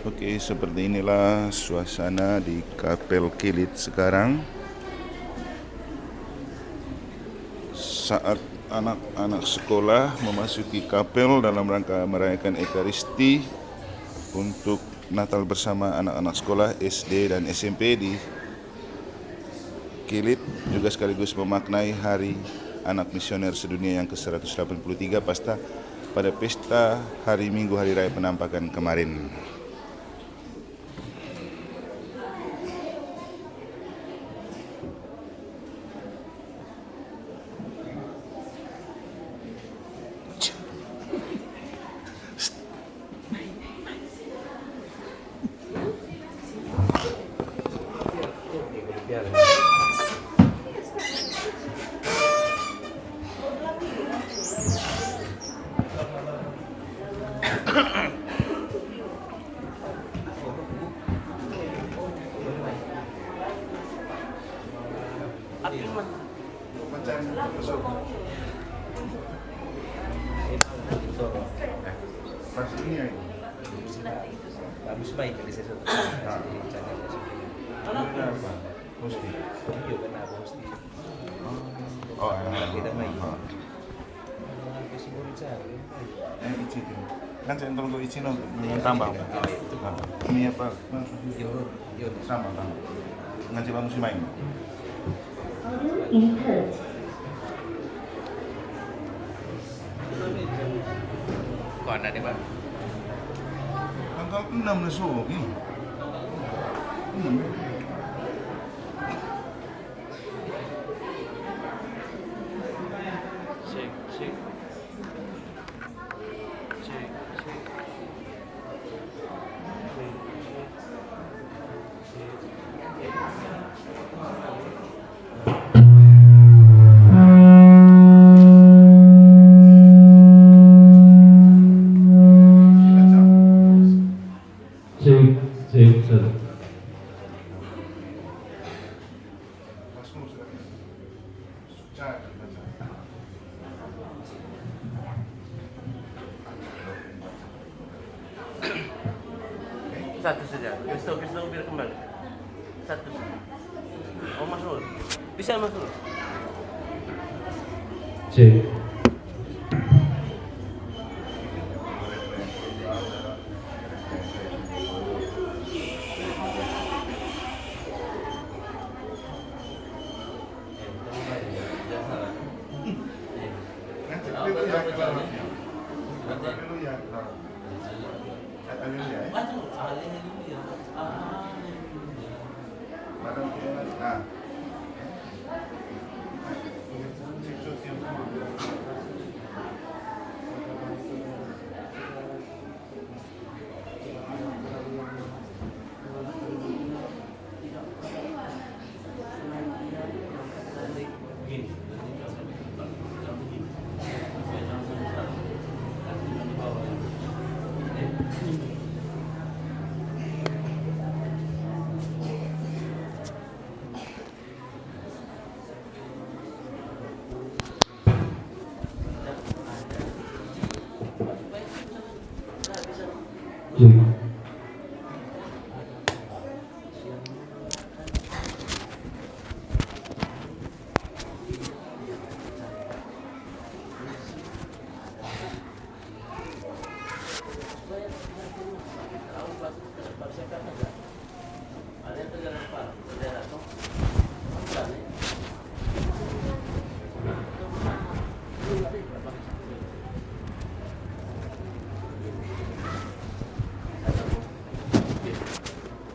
Oke, seperti inilah suasana di Kapel Kilit sekarang saat anak-anak sekolah memasuki kapel dalam rangka merayakan Ekaristi untuk Natal bersama anak-anak sekolah SD dan SMP di Kilit, juga sekaligus memaknai Hari Anak Misioner Sedunia yang ke-183 pada pesta hari Minggu Hari Raya Penampakan kemarin. Bagus baik dari saya satu. Mesti. Iya kan aku mesti. Oh, Kita main. Kasi boleh cari. Ichi. Kan saya tolong kau ichi yang tambah. Ini apa? Yun. Sama. Nanti bang mesti main. Kok ada deh, Pak? Tanggal 6 besok. Cek. Cek, satu. Satu saja. Kristo biar kembali. Satu. Oh, Mas Nur. Bisa Mas Nur? Cek.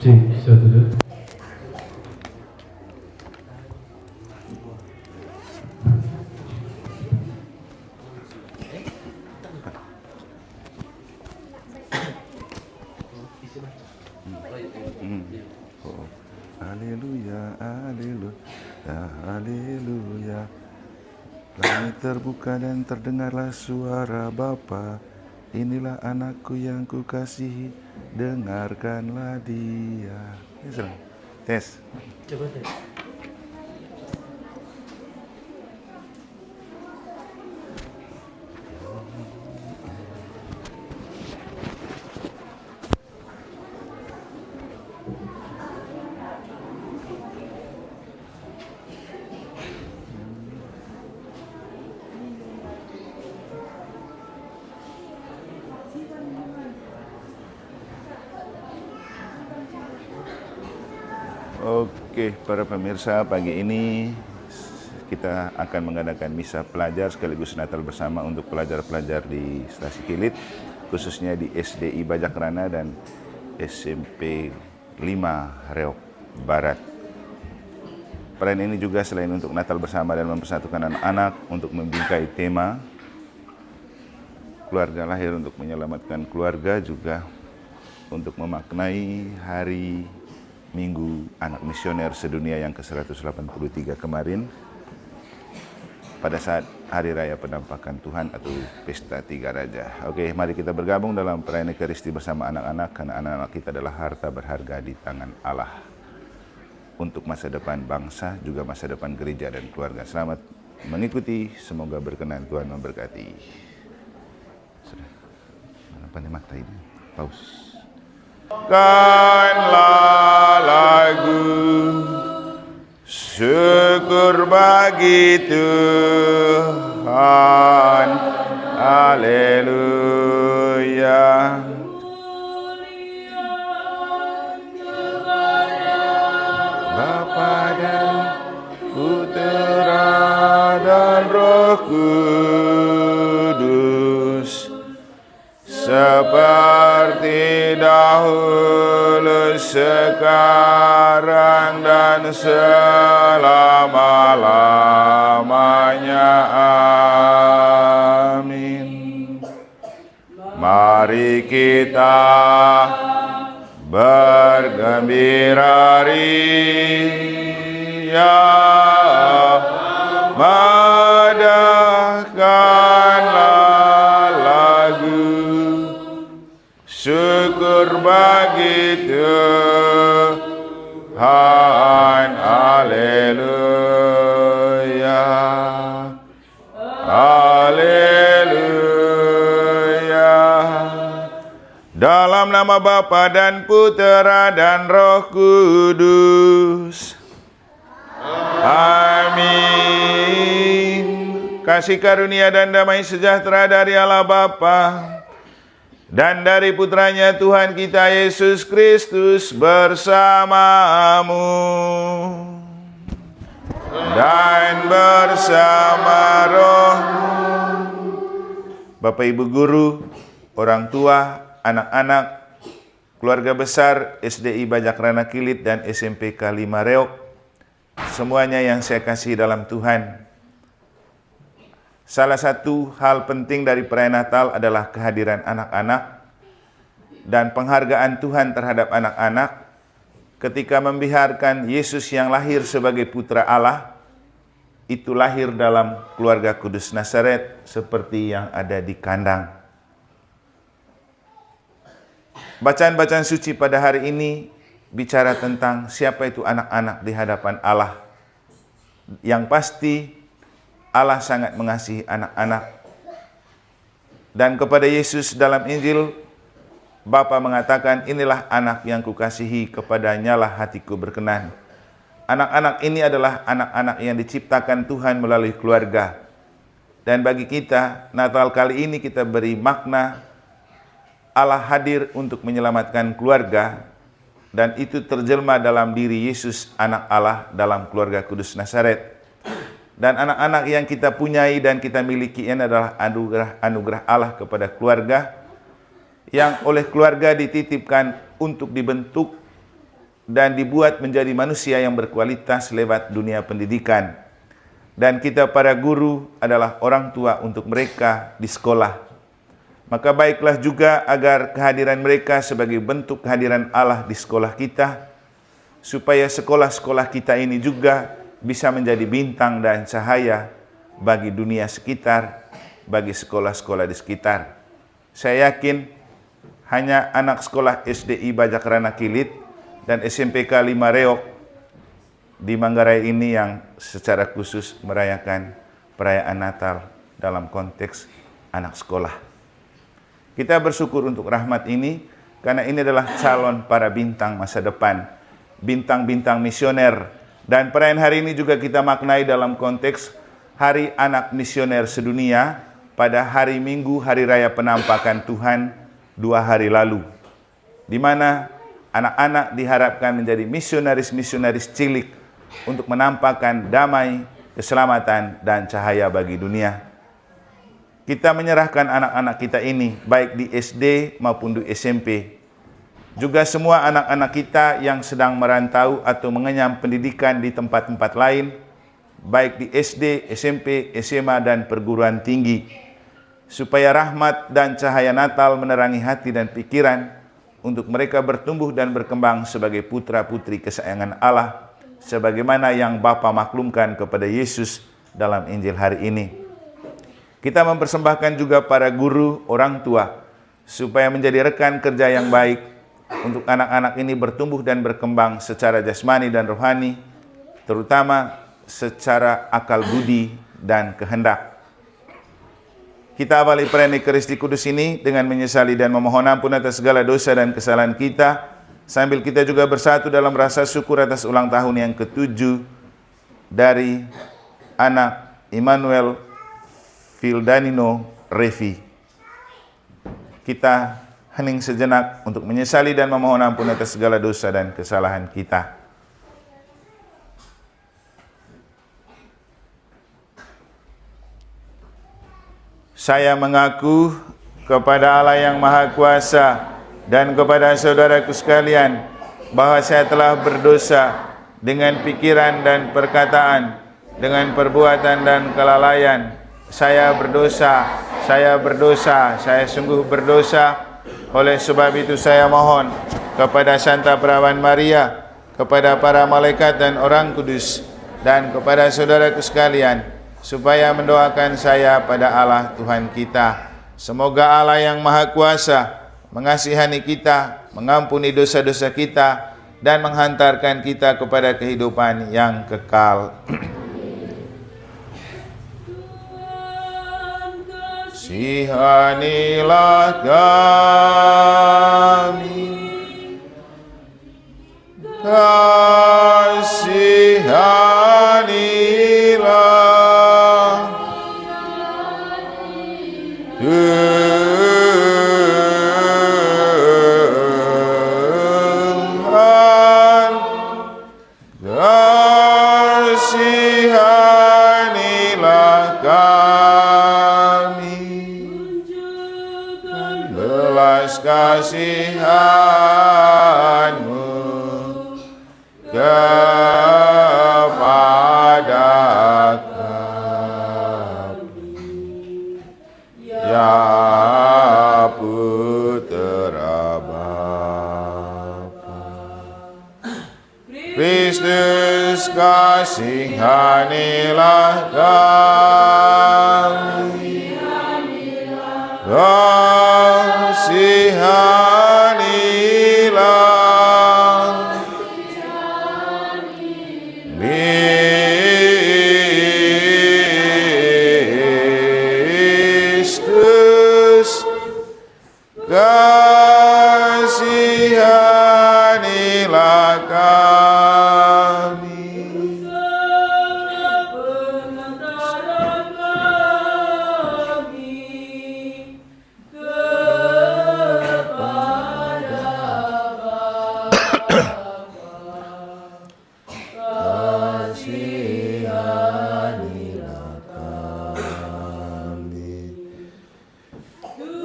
Cek, satu dulu. Haleluya, haleluya, haleluya. Langit terbuka dan terdengarlah suara Bapa. Inilah anakku yang kukasihi, dengarkanlah dia. Tes. Coba deh. Oke, para pemirsa, pagi ini kita akan mengadakan misa pelajar sekaligus Natal bersama untuk pelajar-pelajar di Stasi Kilit, khususnya di SDI Bajakrana dan SMP 5 Reok Barat. Perayaan ini juga selain untuk Natal bersama dan mempersatukan anak-anak untuk membingkai tema keluarga lahir untuk menyelamatkan keluarga, juga untuk memaknai hari Minggu Anak Misioner Sedunia yang ke-183 kemarin pada saat Hari Raya Penampakan Tuhan atau Pesta Tiga Raja. Oke, mari kita bergabung dalam perayaan Ekaristi bersama anak-anak, karena anak-anak kita adalah harta berharga di tangan Allah untuk masa depan bangsa, juga masa depan gereja dan keluarga. Selamat mengikuti, semoga berkenan Tuhan memberkati. Sudah, apa nih mata ini? Paus. Kanlah lagu syukur bagi Tuhan, haleluya. Bapa dan Putera dan Roh Kudus, seperti dahulu, sekarang dan selama-lamanya. Amin. Mari kita bergembira ria, madahkanlah lagu syukur bagi Tuhan, haleluya, haleluya. Dalam nama Bapa dan Putera dan Roh Kudus, amin. Kasih karunia dan damai sejahtera dari Allah Bapa dan dari Putranya Tuhan kita Yesus Kristus bersamamu dan bersama rohmu. Bapak Ibu Guru, orang tua, anak-anak, keluarga besar SDI Bajakrana Kilit dan SMPK 5 Reok, semuanya yang saya kasih dalam Tuhan. Salah satu hal penting dari perayaan Natal adalah kehadiran anak-anak dan penghargaan Tuhan terhadap anak-anak ketika membiarkan Yesus yang lahir sebagai Putra Allah itu lahir dalam keluarga Kudus Nazaret seperti yang ada di kandang. Bacaan-bacaan suci pada hari ini bicara tentang siapa itu anak-anak di hadapan Allah. Yang pasti Allah sangat mengasihi anak-anak. Dan kepada Yesus dalam Injil, Bapa mengatakan, inilah anak yang kukasihi, kepadanya lah hatiku berkenan. Anak-anak ini adalah anak-anak yang diciptakan Tuhan melalui keluarga. Dan bagi kita, Natal kali ini kita beri makna Allah hadir untuk menyelamatkan keluarga, dan itu terjelma dalam diri Yesus, anak Allah dalam keluarga Kudus Nazaret. Dan anak-anak yang kita punyai dan kita miliki ini adalah anugerah Allah kepada keluarga, yang oleh keluarga dititipkan untuk dibentuk dan dibuat menjadi manusia yang berkualitas lewat dunia pendidikan. Dan kita para guru adalah orang tua untuk mereka di sekolah. Maka baiklah juga agar kehadiran mereka sebagai bentuk kehadiran Allah di sekolah kita, supaya sekolah-sekolah kita ini juga bisa menjadi bintang dan cahaya bagi dunia sekitar, bagi sekolah-sekolah di sekitar. Saya yakin hanya anak sekolah SDI Bajakrana Kilit dan SMPK 5 Reok di Manggarai ini yang secara khusus merayakan perayaan Natal dalam konteks anak sekolah. Kita bersyukur untuk rahmat ini, karena ini adalah calon para bintang masa depan, bintang-bintang misioner. Dan perayaan hari ini juga kita maknai dalam konteks Hari Anak Misioner Sedunia pada hari Minggu Hari Raya Penampakan Tuhan 2 hari lalu, di mana Anak-anak diharapkan menjadi misionaris-misionaris cilik untuk menampakkan damai, keselamatan, dan cahaya bagi dunia. Kita menyerahkan anak-anak kita ini, baik di SD maupun di SMP. Juga semua anak-anak kita yang sedang merantau atau mengenyam pendidikan di tempat-tempat lain, baik di SD, SMP, SMA, dan perguruan tinggi, supaya rahmat dan cahaya Natal menerangi hati dan pikiran untuk mereka bertumbuh dan berkembang sebagai putra-putri kesayangan Allah, sebagaimana yang Bapa maklumkan kepada Yesus dalam Injil hari ini. Kita mempersembahkan juga para guru, orang tua, supaya menjadi rekan kerja yang baik untuk anak-anak ini bertumbuh dan berkembang secara jasmani dan rohani, terutama secara akal budi dan kehendak. Kita awali perayaan Ekaristi Kudus ini dengan menyesali dan memohon ampun atas segala dosa dan kesalahan kita, sambil kita juga bersatu dalam rasa syukur atas ulang tahun yang ke-7 dari anak Immanuel Vildanino Revi. Kita hening sejenak untuk menyesali dan memohon ampun atas segala dosa dan kesalahan kita. Saya mengaku kepada Allah yang Maha Kuasa dan kepada saudaraku sekalian bahwa saya telah berdosa dengan pikiran dan perkataan, dengan perbuatan dan kelalaian. Saya berdosa, saya sungguh berdosa. Oleh sebab itu saya mohon kepada Santa Perawan Maria, kepada para malaikat dan orang kudus, dan kepada saudaraku sekalian, supaya mendoakan saya pada Allah Tuhan kita. Semoga Allah yang Maha Kuasa mengasihani kita, mengampuni dosa-dosa kita, dan menghantarkan kita kepada kehidupan yang kekal. Kasihanilah kami, kasihanilah Tuhan, kasihanilah kami, belas kasihan-Mu kepada kami, ya Putra Bapa. Kristus, kasihanilah kami, kasihanilah Kristus, kasihanilah kami.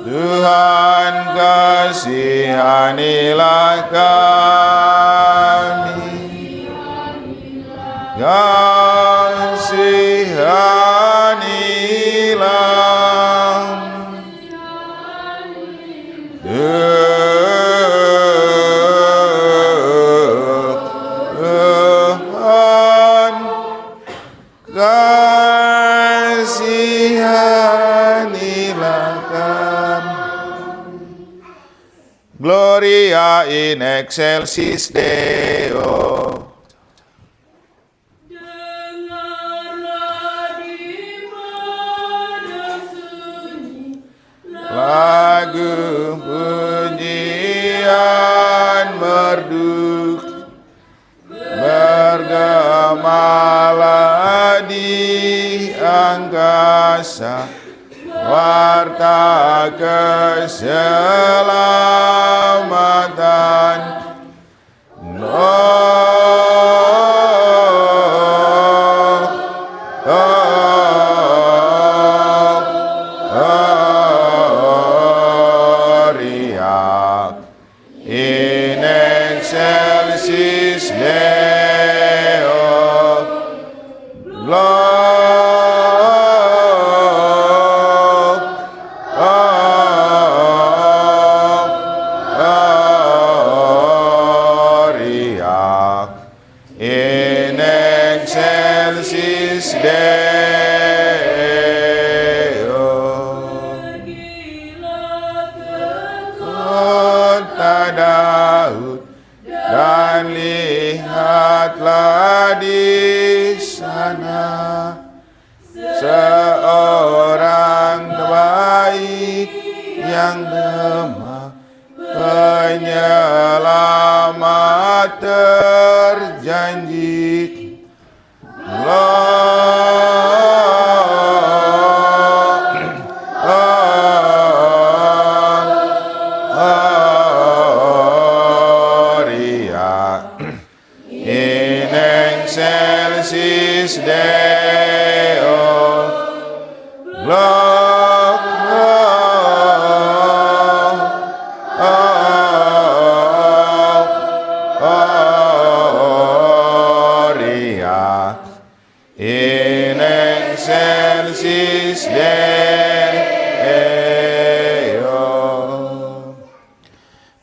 Tuhan, kasihanilah kami, kasihanilah Tuhan, kasihanilah kami. Gloria in excelsis Deo. Dengarlah di mana sunyi Lagu pujian merdu bergemalah di angkasa, warta keselamatan Gloria in excelsis Deo. Gloria in excelsis Deo. Kota Daud, dan lihatlah di sana seorang baik yang lemah, penyelamat terjanji. Gloria in excelsis Deo. Gloria in excelsis Deo.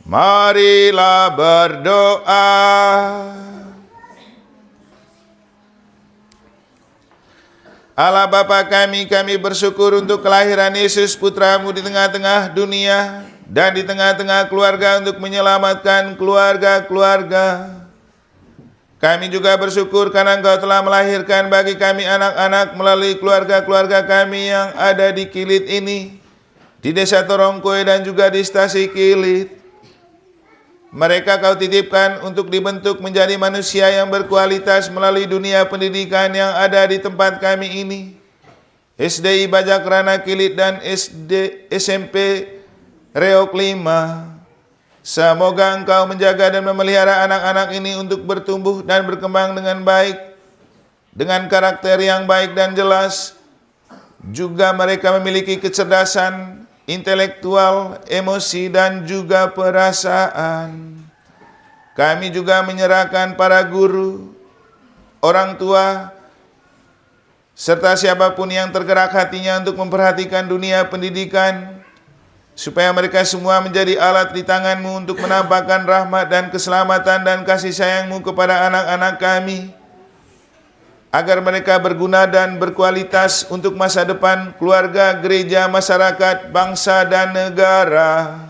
Marilah berdoa. Allah Bapa kami bersyukur untuk kelahiran Yesus Putra-Mu di tengah-tengah dunia dan di tengah-tengah keluarga untuk menyelamatkan keluarga-keluarga. Kami juga bersyukur karena Engkau telah melahirkan bagi kami anak-anak melalui keluarga-keluarga kami yang ada di Kilit ini, di Desa Torongkoe dan juga di Stasi Kilit. Mereka Kau titipkan untuk dibentuk menjadi manusia yang berkualitas melalui dunia pendidikan yang ada di tempat kami ini. SDI Bajak Rana Kilit dan SMP Reok 5. Semoga Engkau menjaga dan memelihara anak-anak ini untuk bertumbuh dan berkembang dengan baik, dengan karakter yang baik dan jelas. Juga mereka memiliki kecerdasan intelektual, emosi, dan juga perasaan. Kami juga menyerahkan para guru, orang tua, serta siapapun yang tergerak hatinya untuk memperhatikan dunia pendidikan, supaya mereka semua menjadi alat di tangan-Mu untuk menampakkan rahmat dan keselamatan dan kasih sayang-Mu kepada anak-anak kami, agar mereka berguna dan berkualitas untuk masa depan keluarga, gereja, masyarakat, bangsa, dan negara.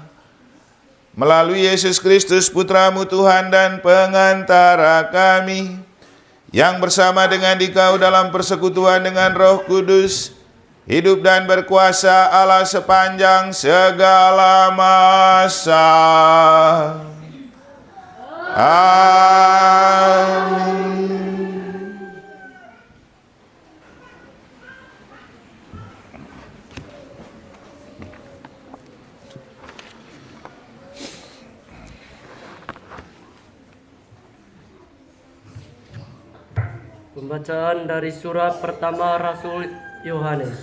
Melalui Yesus Kristus Putra-Mu Tuhan dan pengantara kami, yang bersama dengan Dikau dalam persekutuan dengan Roh Kudus, hidup dan berkuasa Allah sepanjang segala masa. Amin. Pembacaan dari surat pertama Rasul Yohanes.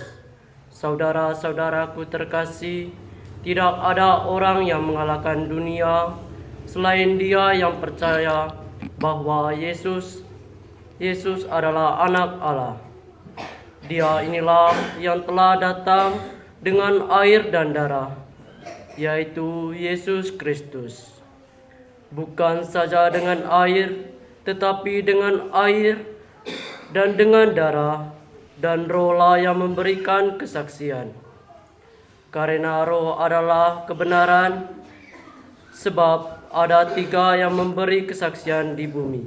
Saudara-saudaraku terkasih, tidak ada orang yang mengalahkan dunia selain dia yang percaya bahwa Yesus adalah anak Allah. Dia inilah yang telah datang dengan air dan darah, yaitu Yesus Kristus. Bukan saja dengan air, tetapi dengan air dan dengan darah, dan Roh-lah yang memberikan kesaksian. Karena Roh adalah kebenaran, sebab ada 3 yang memberi kesaksian di bumi: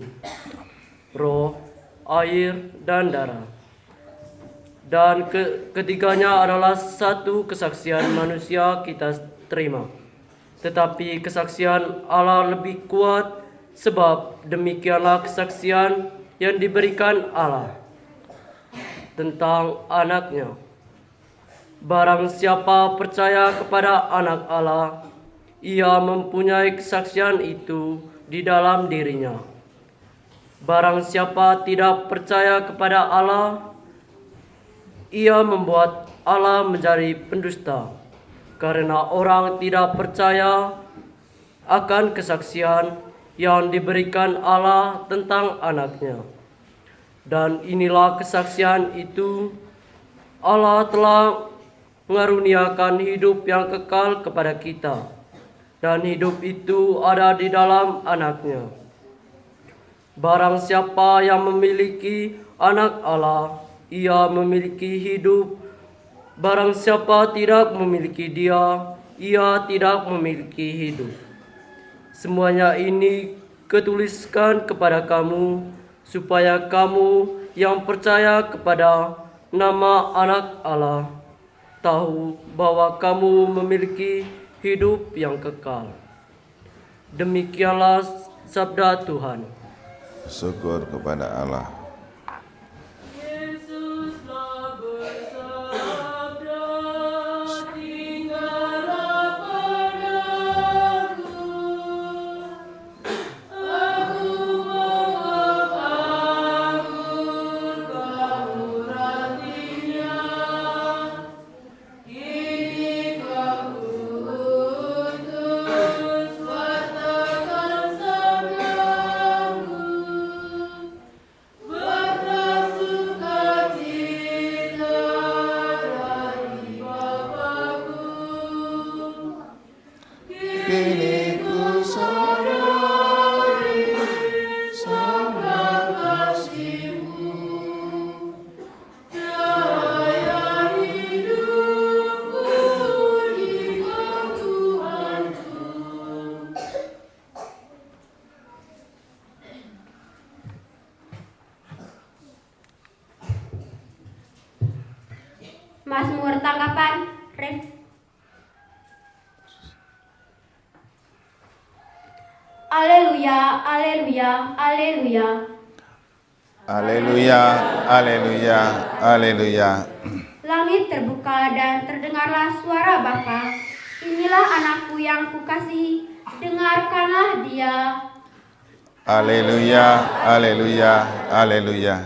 Roh, air, dan darah. Dan ketiganya adalah satu kesaksian manusia kita terima. Tetapi kesaksian Allah lebih kuat, sebab demikianlah kesaksian yang diberikan Allah tentang anaknya. Barang siapa percaya kepada anak Allah, ia mempunyai kesaksian itu di dalam dirinya. Barang siapa tidak percaya kepada Allah, ia membuat Allah menjadi pendusta, karena orang tidak percaya akan kesaksian yang diberikan Allah tentang anaknya. Dan inilah kesaksian itu, Allah telah mengaruniakan hidup yang kekal kepada kita, dan hidup itu ada di dalam anaknya. Barang siapa yang memiliki anak Allah, ia memiliki hidup. Barang siapa tidak memiliki dia, ia tidak memiliki hidup. Semuanya ini kutuliskan kepada kamu, supaya kamu yang percaya kepada nama anak Allah tahu bahwa kamu memiliki hidup yang kekal. Demikianlah sabda Tuhan. Syukur kepada Allah. Yesuslah bersabda, tinggallah padaku, aku menganggur kamu ratinya, kini kamu utus wartakan sabdamu. Kini ku sadari sabda kasih-Mu, Cahaya hidupku di Tuhanku. Mazmur tanggapan, Ref. Aleluya, aleluya, aleluya. Haleluya, haleluya, haleluya. Langit terbuka dan terdengarlah suara Bapa. Inilah anakku yang kukasihi, dengarkanlah dia. Haleluya, haleluya, haleluya.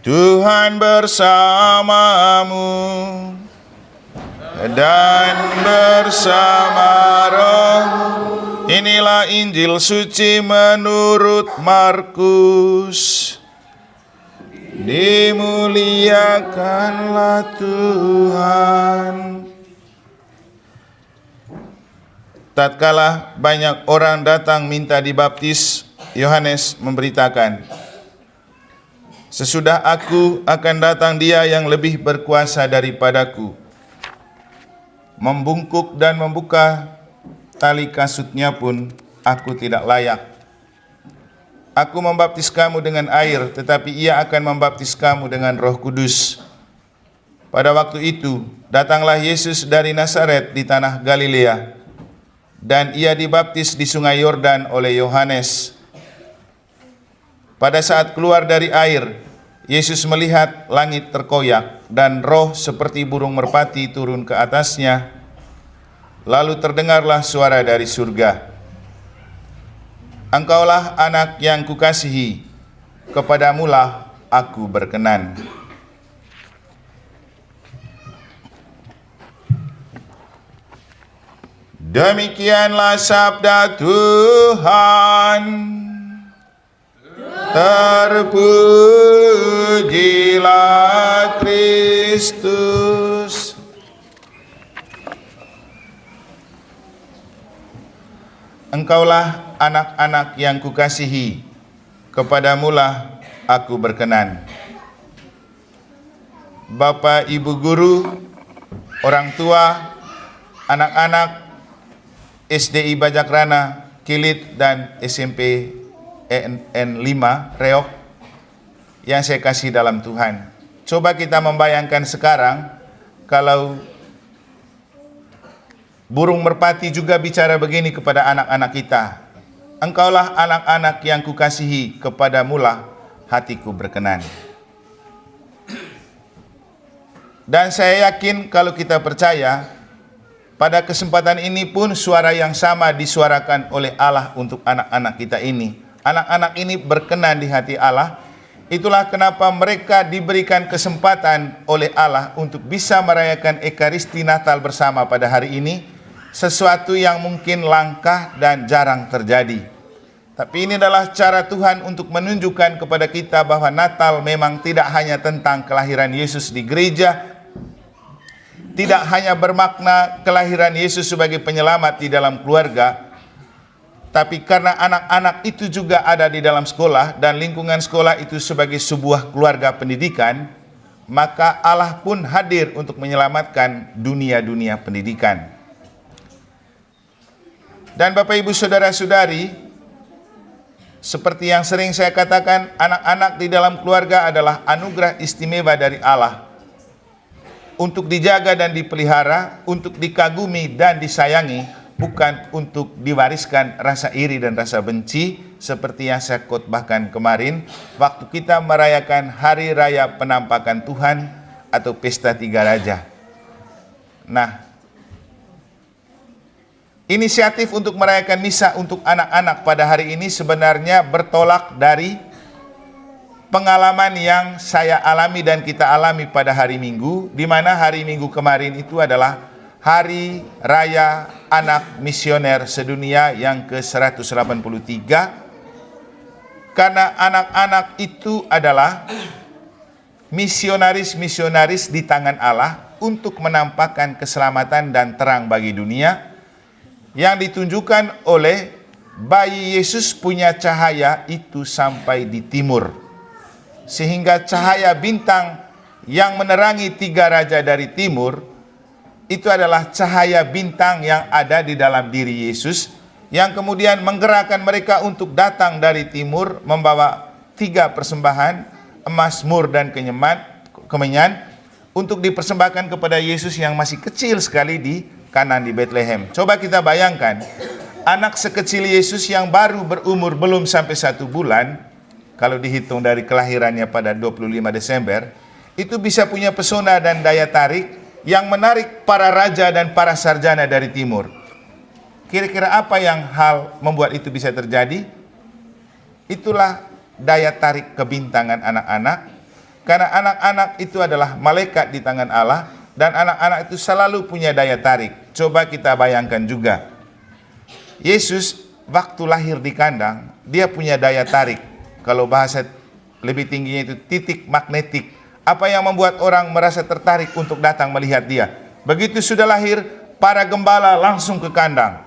Tuhan bersamamu dan bersama rohmu. Inilah Injil suci menurut Markus. Dimuliakanlah Tuhan. Tatkala banyak orang datang minta dibaptis, Yohanes memberitakan, "Sesudah aku akan datang Dia yang lebih berkuasa daripadaku. Membungkuk dan membuka tali kasutnya pun aku tidak layak. Aku membaptis kamu dengan air, tetapi Ia akan membaptis kamu dengan Roh Kudus." Pada waktu itu, datanglah Yesus dari Nazaret di tanah Galilea, dan Ia dibaptis di sungai Yordan oleh Yohanes. Pada saat keluar dari air, Yesus melihat langit terkoyak dan roh seperti burung merpati turun ke atasnya. Lalu terdengarlah suara dari surga, "Engkaulah anak yang kukasihi, kepadamulah aku berkenan." Demikianlah sabda Tuhan. Terpujilah Kristus. Engkaulah anak-anak yang kukasihi, kepadamulah aku berkenan. Bapak, Ibu guru, orang tua, anak-anak SDI Bajakrana, Kilit, dan SMP N5 Reok yang saya kasih dalam Tuhan. Coba kita membayangkan sekarang kalau burung merpati juga bicara begini kepada anak-anak kita. Engkaulah anak-anak yang kukasihi, kepadamulah hatiku berkenan. Dan saya yakin kalau kita percaya, Pada kesempatan ini pun suara yang sama disuarakan oleh Allah untuk anak-anak kita ini. Anak-anak ini berkenan di hati Allah. Itulah kenapa mereka diberikan kesempatan oleh Allah untuk bisa merayakan Ekaristi Natal bersama pada hari ini, sesuatu yang mungkin langka dan jarang terjadi. Tapi ini adalah cara Tuhan untuk menunjukkan kepada kita bahwa Natal memang tidak hanya tentang kelahiran Yesus di gereja, tidak hanya bermakna kelahiran Yesus sebagai penyelamat di dalam keluarga, tapi karena anak-anak itu juga ada di dalam sekolah dan lingkungan sekolah itu sebagai sebuah keluarga pendidikan, maka Allah pun hadir untuk menyelamatkan dunia-dunia pendidikan. Dan Bapak Ibu Saudara-saudari, seperti yang sering saya katakan, anak-anak di dalam keluarga adalah anugerah istimewa dari Allah untuk dijaga dan dipelihara, untuk dikagumi dan disayangi, bukan untuk diwariskan rasa iri dan rasa benci seperti yang saya khotbahkan kemarin waktu kita merayakan Hari Raya Penampakan Tuhan atau Pesta Tiga Raja. Nah, inisiatif untuk merayakan misa untuk anak-anak pada hari ini sebenarnya bertolak dari pengalaman yang saya alami dan kita alami pada hari Minggu, di mana hari Minggu kemarin itu adalah Hari Raya Anak Misioner Sedunia yang ke-183, karena anak-anak itu adalah misionaris-misionaris di tangan Allah untuk menampakkan keselamatan dan terang bagi dunia, yang ditunjukkan oleh bayi Yesus punya cahaya itu sampai di timur. Sehingga cahaya bintang yang menerangi tiga raja dari timur, itu adalah cahaya bintang yang ada di dalam diri Yesus, yang kemudian menggerakkan mereka untuk datang dari timur, membawa 3 persembahan, emas, mur, dan kemenyan, untuk dipersembahkan kepada Yesus yang masih kecil sekali di Kanan di Bethlehem. Coba kita bayangkan, anak sekecil Yesus yang baru berumur belum sampai 1 bulan, kalau dihitung dari kelahirannya pada 25 Desember, itu bisa punya pesona dan daya tarik yang menarik para raja dan para sarjana dari timur. Kira-kira apa yang hal membuat itu bisa terjadi? Itulah daya tarik kebintangan anak-anak, karena anak-anak itu adalah malaikat di tangan Allah, dan anak-anak itu selalu punya daya tarik. Coba kita bayangkan juga, Yesus waktu lahir di kandang, dia punya daya tarik. Kalau bahasa lebih tingginya itu titik magnetik. Apa yang membuat orang merasa tertarik untuk datang melihat dia? Begitu sudah lahir, para gembala langsung ke kandang.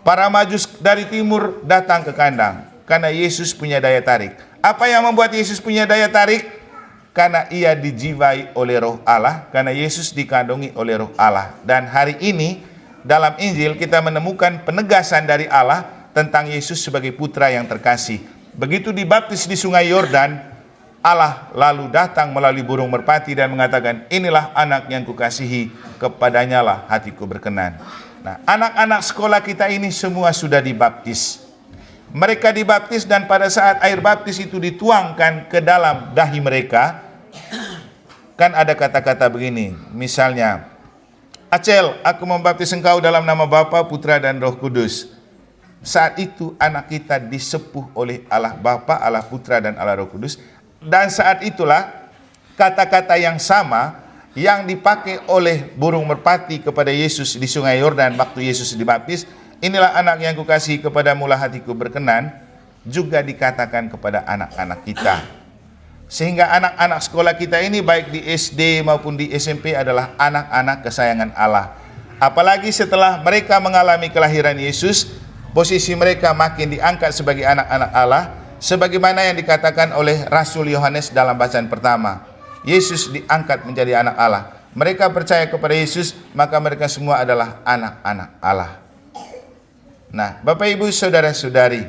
Para majus dari timur datang ke kandang, karena Yesus punya daya tarik. Apa yang membuat Yesus punya daya tarik? Karena ia dijiwai oleh Roh Allah, karena Yesus dikandungi oleh Roh Allah. Dan hari ini dalam Injil kita menemukan penegasan dari Allah tentang Yesus sebagai putra yang terkasih. Begitu dibaptis di Sungai Yordan, Allah lalu datang melalui burung merpati dan mengatakan, inilah anak yang kukasihi, kepadanya lah hatiku berkenan. Nah, anak-anak sekolah kita ini semua sudah dibaptis. Mereka dibaptis, dan pada saat air baptis itu dituangkan ke dalam dahi mereka, kan ada kata-kata begini, misalnya, Acel, aku membaptis engkau dalam nama Bapa, Putra, dan Roh Kudus. Saat itu anak kita disepuh oleh Allah Bapa, Allah Putra, dan Allah Roh Kudus. Dan saat itulah kata-kata yang sama yang dipakai oleh burung merpati kepada Yesus di Sungai Yordan waktu Yesus dibaptis, inilah anak yang kukasihi, kepadamu lah hatiku berkenan, juga dikatakan kepada anak-anak kita. Sehingga anak-anak sekolah kita ini baik di SD maupun di SMP adalah anak-anak kesayangan Allah. Apalagi setelah mereka mengalami kelahiran Yesus, posisi mereka makin diangkat sebagai anak-anak Allah, sebagaimana yang dikatakan oleh Rasul Yohanes dalam bacaan pertama. Yesus diangkat menjadi anak Allah. Mereka percaya kepada Yesus, maka mereka semua adalah anak-anak Allah. Nah, Bapak Ibu Saudara-saudari,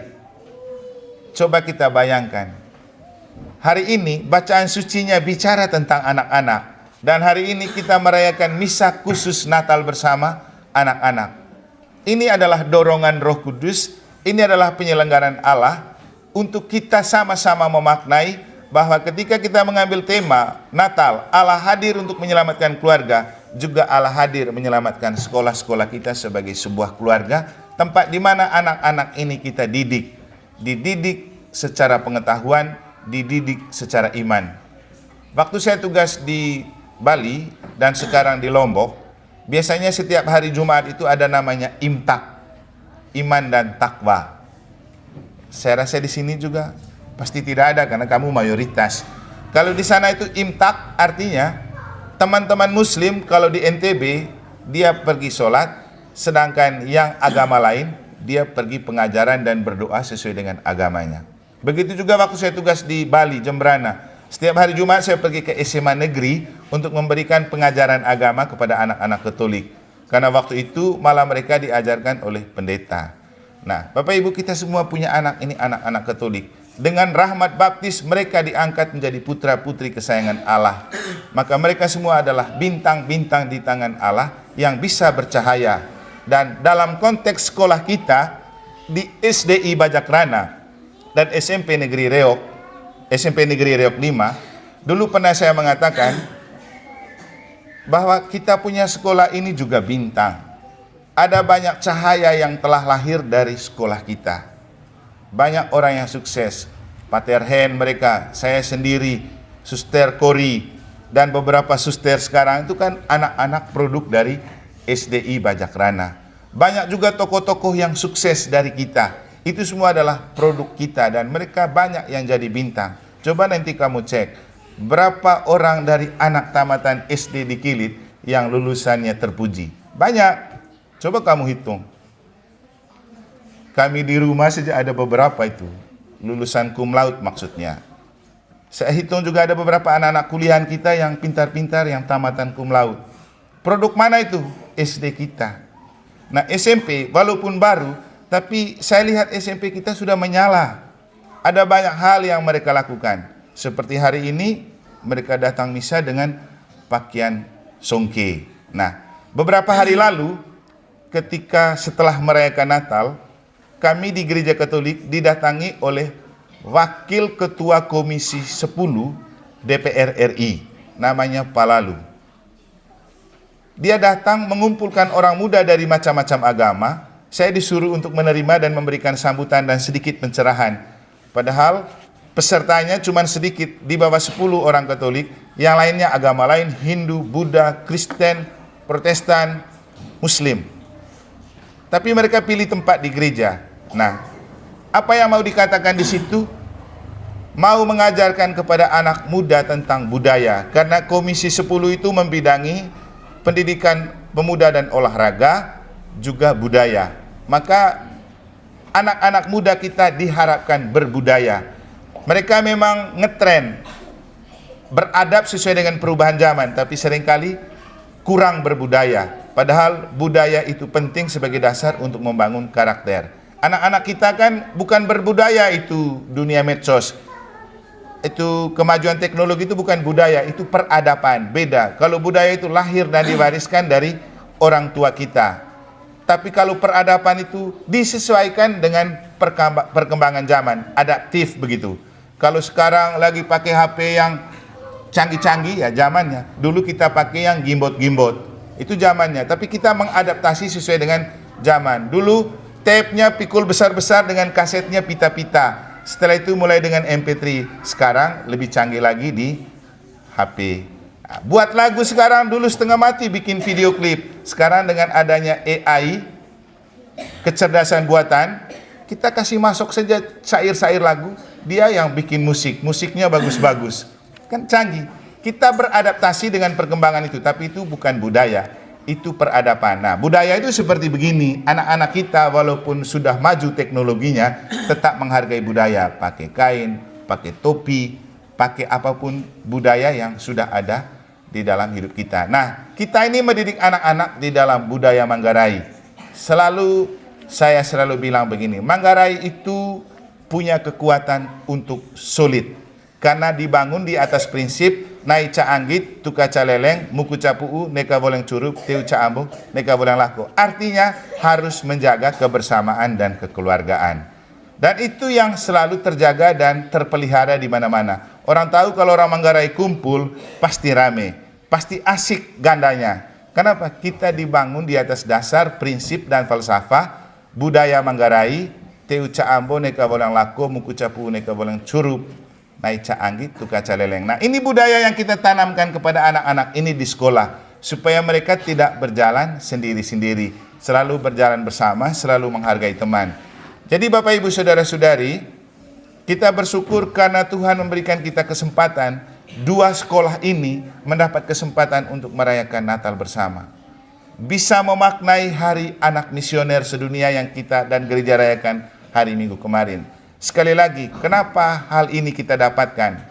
coba kita bayangkan, hari ini bacaan sucinya bicara tentang anak-anak, dan hari ini kita merayakan misa khusus Natal bersama anak-anak. Ini adalah dorongan Roh Kudus, ini adalah penyelenggaraan Allah untuk kita sama-sama memaknai bahwa ketika kita mengambil tema Natal, Allah hadir untuk menyelamatkan keluarga, juga Allah hadir menyelamatkan sekolah-sekolah kita sebagai sebuah keluarga, tempat di mana anak-anak ini kita dididik secara pengetahuan, dididik secara iman. Waktu saya tugas di Bali dan sekarang di Lombok, biasanya setiap hari Jumat itu ada namanya imtak, iman dan takwa. Saya rasa di sini juga pasti tidak ada karena kamu mayoritas. Kalau di sana itu imtak artinya teman-teman muslim kalau di NTB dia pergi sholat, sedangkan yang agama lain dia pergi pengajaran dan berdoa sesuai dengan agamanya. Begitu juga waktu saya tugas di Bali, Jembrana. Setiap hari Jumat saya pergi ke SMA negeri untuk memberikan pengajaran agama kepada anak-anak Katolik. Karena waktu itu malah mereka diajarkan oleh pendeta. Nah, Bapak Ibu kita semua punya anak, ini anak-anak Katolik. Dengan rahmat baptis mereka diangkat menjadi putra-putri kesayangan Allah. Maka mereka semua adalah bintang-bintang di tangan Allah yang bisa bercahaya. Dan dalam konteks sekolah kita di SDI Bajakrana dan SMP Negeri Reok 5, dulu pernah saya mengatakan bahwa kita punya sekolah ini juga bintang. Ada banyak cahaya yang telah lahir dari sekolah kita. Banyak orang yang sukses, Pater Hen mereka, saya sendiri, Suster Kori, dan beberapa suster sekarang itu kan anak-anak produk dari SDI Bajakrana. Banyak juga tokoh-tokoh yang sukses dari kita. Itu semua adalah produk kita dan mereka banyak yang jadi bintang. Coba nanti kamu cek, berapa orang dari anak tamatan SD di Kilit yang lulusannya terpuji? Banyak. Coba kamu hitung. Kami di rumah saja ada beberapa itu, lulusan cum laude maksudnya. Saya hitung juga ada beberapa anak-anak kuliahan kita yang pintar-pintar, yang tamatan cum laude. Produk mana itu? SD kita. Nah SMP walaupun baru, tapi saya lihat SMP kita sudah menyala. Ada banyak hal yang mereka lakukan. Seperti hari ini mereka datang misa dengan pakaian songke. Nah beberapa hari lalu ketika setelah merayakan Natal, kami di Gereja Katolik didatangi oleh Wakil Ketua Komisi 10 DPR RI, namanya Palalu. Dia datang mengumpulkan orang muda dari macam-macam agama. Saya disuruh untuk menerima dan memberikan sambutan dan sedikit pencerahan. Padahal pesertanya cuma sedikit, di bawah 10 orang Katolik, yang lainnya agama lain, Hindu, Buddha, Kristen, Protestan, Muslim. Tapi mereka pilih tempat di gereja. Nah, apa yang mau dikatakan di situ? Mau mengajarkan kepada anak muda tentang budaya. Karena Komisi 10 itu membidangi pendidikan pemuda dan olahraga, juga budaya. Maka anak-anak muda kita diharapkan berbudaya. Mereka memang ngetren, beradab sesuai dengan perubahan zaman, tapi seringkali kurang berbudaya. Padahal budaya itu penting sebagai dasar untuk membangun karakter. Anak-anak kita kan bukan berbudaya itu dunia medsos. Itu kemajuan teknologi itu bukan budaya, itu peradaban, beda. Kalau budaya itu lahir dan diwariskan dari orang tua kita. Tapi kalau peradaban itu disesuaikan dengan perkembangan zaman, adaptif begitu. Kalau sekarang lagi pakai HP yang canggih-canggih ya zamannya. Dulu kita pakai yang gimbot-gimbot. Itu zamannya, tapi kita mengadaptasi sesuai dengan zaman. Dulu tape-nya pikul besar-besar dengan kasetnya pita-pita. Setelah itu mulai dengan MP3. Sekarang lebih canggih lagi di HP. Nah, buat lagu sekarang dulu setengah mati bikin video klip. Sekarang dengan adanya AI, kecerdasan buatan, kita kasih masuk saja syair-syair lagu, dia yang bikin musik. Musiknya bagus-bagus. Kan canggih. Kita beradaptasi dengan perkembangan itu, tapi itu bukan budaya, itu peradaban. Nah, budaya itu seperti begini, anak-anak kita walaupun sudah maju teknologinya, tetap menghargai budaya, pakai kain, pakai topi, pakai apapun budaya yang sudah ada di dalam hidup kita. Nah, kita ini mendidik anak-anak di dalam budaya Manggarai. Saya selalu bilang begini, Manggarai itu punya kekuatan untuk solid, karena dibangun di atas prinsip Nai ca anggit, tuka ca leleng, muku ca puu, neka boleng curup, teu ca ambung, neka boleng lako. Artinya harus menjaga kebersamaan dan kekeluargaan. Dan itu yang selalu terjaga dan terpelihara di mana-mana. Orang tahu kalau orang Manggarai kumpul, pasti rame, pasti asik gandanya. Kenapa? Kita dibangun di atas dasar prinsip dan falsafah budaya Manggarai, teu ca ambo neka bolang lako, muku capu neka bolang curup, naik ca anggit tu kaca leleng. Nah, ini budaya yang kita tanamkan kepada anak-anak ini di sekolah, supaya mereka tidak berjalan sendiri-sendiri, selalu berjalan bersama, selalu menghargai teman. Jadi Bapak Ibu Saudara-saudari, kita bersyukur karena Tuhan memberikan kita kesempatan, dua sekolah ini mendapat kesempatan untuk merayakan Natal bersama. Bisa memaknai hari anak misioner sedunia yang kita dan gereja rayakan hari Minggu kemarin. Sekali lagi, kenapa hal ini kita dapatkan?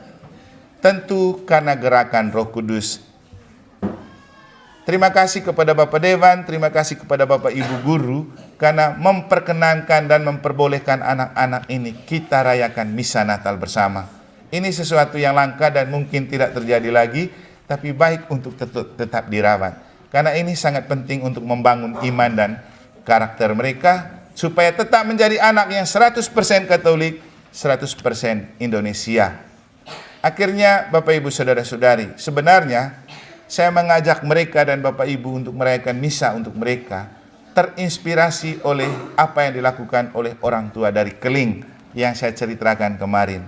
Tentu karena gerakan Roh Kudus. Terima kasih kepada Bapak Dewan, terima kasih kepada Bapak Ibu Guru, karena memperkenankan dan memperbolehkan anak-anak ini kita rayakan misa Natal bersama. Ini sesuatu yang langka dan mungkin tidak terjadi lagi, tapi baik untuk tetap dirawat. Karena ini sangat penting untuk membangun iman dan karakter mereka, supaya tetap menjadi anak yang 100% Katolik, 100% Indonesia. Akhirnya Bapak Ibu Saudara-saudari, sebenarnya saya mengajak mereka dan Bapak Ibu untuk merayakan misa untuk mereka, terinspirasi oleh apa yang dilakukan oleh orang tua dari Keling yang saya ceritakan kemarin.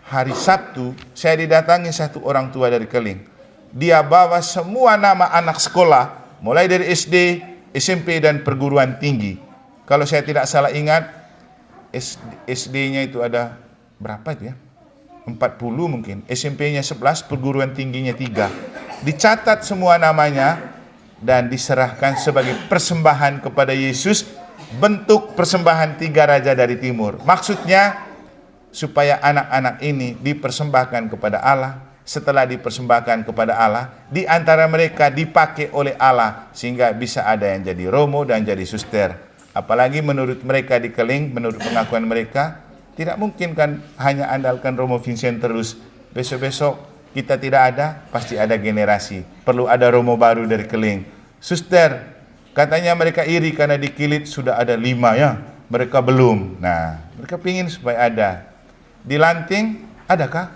Hari Sabtu, saya didatangi satu orang tua dari Keling. Dia bawa semua nama anak sekolah, mulai dari SD, SMP, dan perguruan tinggi. Kalau saya tidak salah ingat, SD-nya itu ada berapa itu ya? 40 mungkin. SMP-nya 11, perguruan tingginya 3. Dicatat semua namanya dan diserahkan sebagai persembahan kepada Yesus, bentuk persembahan 3 raja dari timur. Maksudnya, supaya anak-anak ini dipersembahkan kepada Allah. Setelah dipersembahkan kepada Allah, di antara mereka dipakai oleh Allah, sehingga bisa ada yang jadi romo dan jadi suster. Apalagi menurut mereka di Keling, menurut pengakuan mereka, tidak mungkin kan hanya andalkan Romo Vincent terus. Besok-besok kita tidak ada, pasti ada generasi. Perlu ada romo baru dari Keling. Suster, katanya mereka iri karena di Kilit sudah ada 5 ya, mereka belum. Nah, mereka pingin supaya ada. Di Lanting, adakah?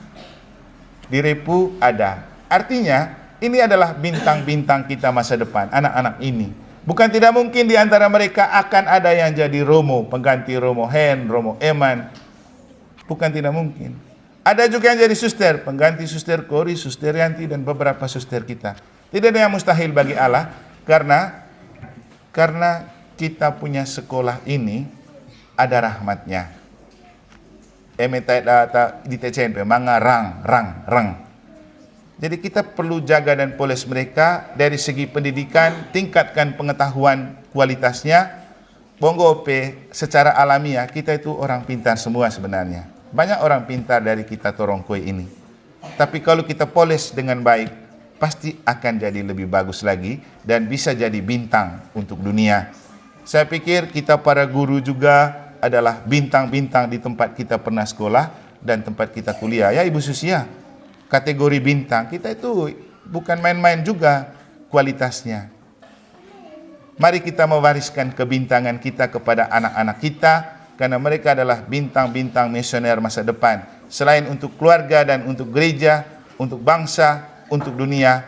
Di Repu, ada. Artinya, ini adalah bintang-bintang kita masa depan, anak-anak ini. Bukan tidak mungkin di antara mereka akan ada yang jadi romo, pengganti Romo Hen, Romo Eman. Bukan tidak mungkin. Ada juga yang jadi suster, pengganti Suster Kori, Suster Yanti, dan beberapa suster kita. Tidak ada yang mustahil bagi Allah, karena kita punya sekolah ini, ada rahmatnya. Data di TCNP, manga rang. Jadi kita perlu jaga dan polis mereka dari segi pendidikan, tingkatkan pengetahuan kualitasnya. Bonggo secara alamiah kita itu orang pintar semua sebenarnya. Banyak orang pintar dari kita Torongkoi ini. Tapi kalau kita polis dengan baik, pasti akan jadi lebih bagus lagi dan bisa jadi bintang untuk dunia. Saya pikir kita para guru juga adalah bintang-bintang di tempat kita pernah sekolah dan tempat kita kuliah. Ya Ibu Susia, kategori bintang kita itu bukan main-main juga kualitasnya. Mari kita mewariskan kebintangan kita kepada anak-anak kita, karena mereka adalah bintang-bintang misioner masa depan. Selain untuk keluarga dan untuk gereja, untuk bangsa, untuk dunia,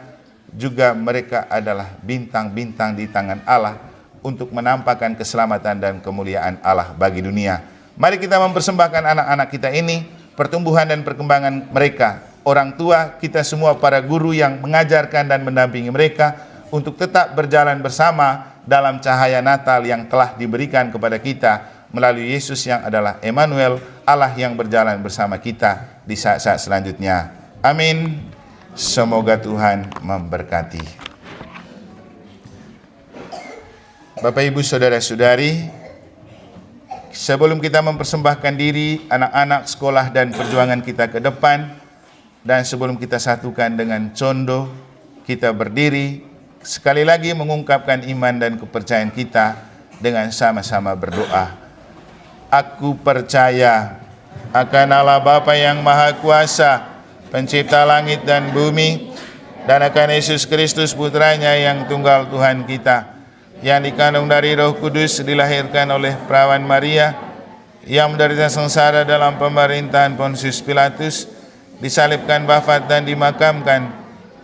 juga mereka adalah bintang-bintang di tangan Allah untuk menampakkan keselamatan dan kemuliaan Allah bagi dunia. Mari kita mempersembahkan anak-anak kita ini, pertumbuhan dan perkembangan mereka. Orang tua, kita semua para guru yang mengajarkan dan mendampingi mereka untuk tetap berjalan bersama dalam cahaya Natal yang telah diberikan kepada kita melalui Yesus yang adalah Emmanuel, Allah yang berjalan bersama kita di saat-saat selanjutnya. Amin. Semoga Tuhan memberkati. Bapak Ibu Saudara-saudari, sebelum kita mempersembahkan diri, anak-anak, sekolah dan perjuangan kita ke depan, dan sebelum kita satukan dengan condo, kita berdiri, sekali lagi mengungkapkan iman dan kepercayaan kita dengan sama-sama berdoa. Aku percaya akan Allah Bapa yang Maha Kuasa, pencipta langit dan bumi, dan akan Yesus Kristus putranya yang tunggal Tuhan kita, yang dikandung dari Roh Kudus, dilahirkan oleh perawan Maria, yang menderita sengsara dalam pemerintahan Pontius Pilatus, disalibkan, wafat dan dimakamkan,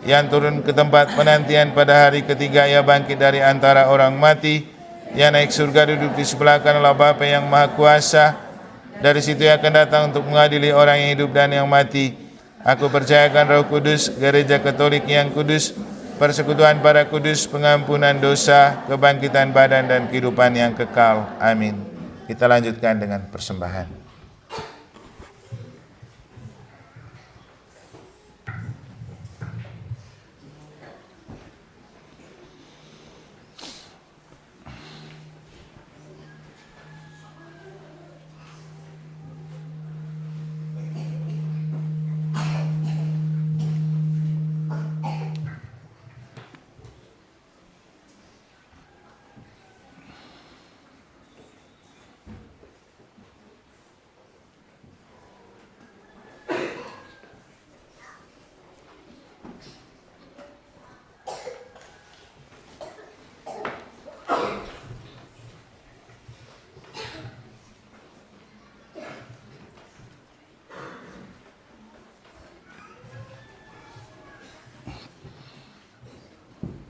yang turun ke tempat penantian pada hari ketiga ia bangkit dari antara orang mati, ia naik surga duduk di sebelah kanan Allah Bapa yang Maha Kuasa. Dari situ ia akan datang untuk mengadili orang yang hidup dan yang mati. Aku percayakan Roh Kudus, gereja Katolik yang kudus, persekutuan para kudus, pengampunan dosa, kebangkitan badan dan kehidupan yang kekal. Amin. Kita lanjutkan dengan persembahan.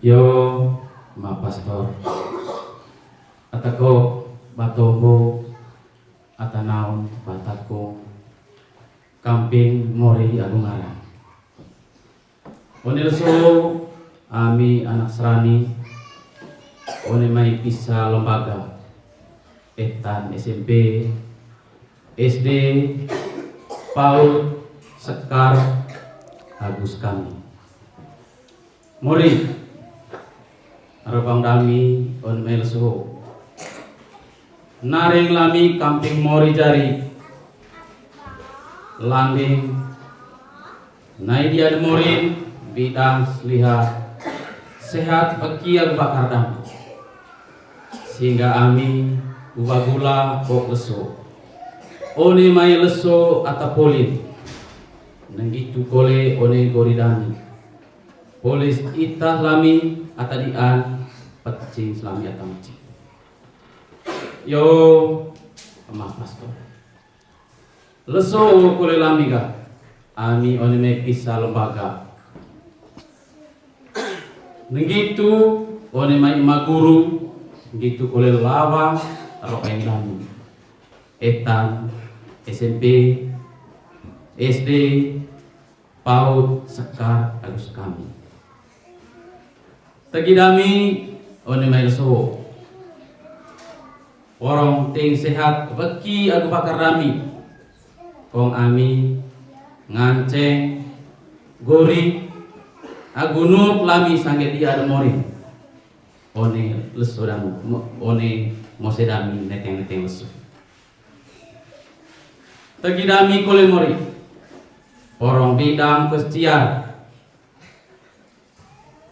Yo, ma pastor. Atako batobo atanaon batako kamping mori agungara. Onelso ami anak serani one mai pisah lembaga etan SMP, SD, PAUD, Sekar, Agus kami. Mori Arabang dami on melso naring lami kamping mori jari landing naidia morin bidang lihat sehat pekia bakar dami sehingga ami ubagula kok leso one mai leso atapolin nenggitu kole one goridami polis itah lami atadian pecing selami atamci. Yo, maaf pastor. Leso kole lamiga, ami onime pisah lembaga. Ngitu onime imaguru, ngitu kole lawang rokain lami. Etan, SMP, SD, PAUD, Sekar, Agus kami. Tagi dami one mai leso orang ting sehat beki aku bakar dami kong ami nganceng gori agunuk lami sangge dia ada mori one leso damu one mose dami neteng leso tagi dami kole mori orang bidang kestiar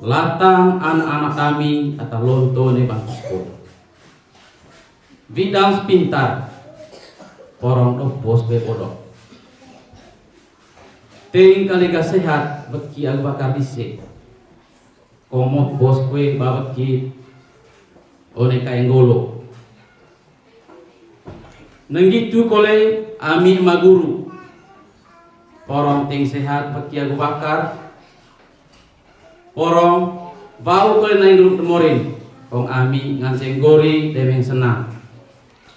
latang anak-anak kami atau lonto ne bangku sekolah bidang pintar orang do bos be podok ting kali ga sehat beki ag bakar dise komot bos kue babeki one kaenggolo nenggitu kole ami maguru orang ting sehat beki ag bakar orang bau kali naik grup temorin kong ami nganceng gori demeng senang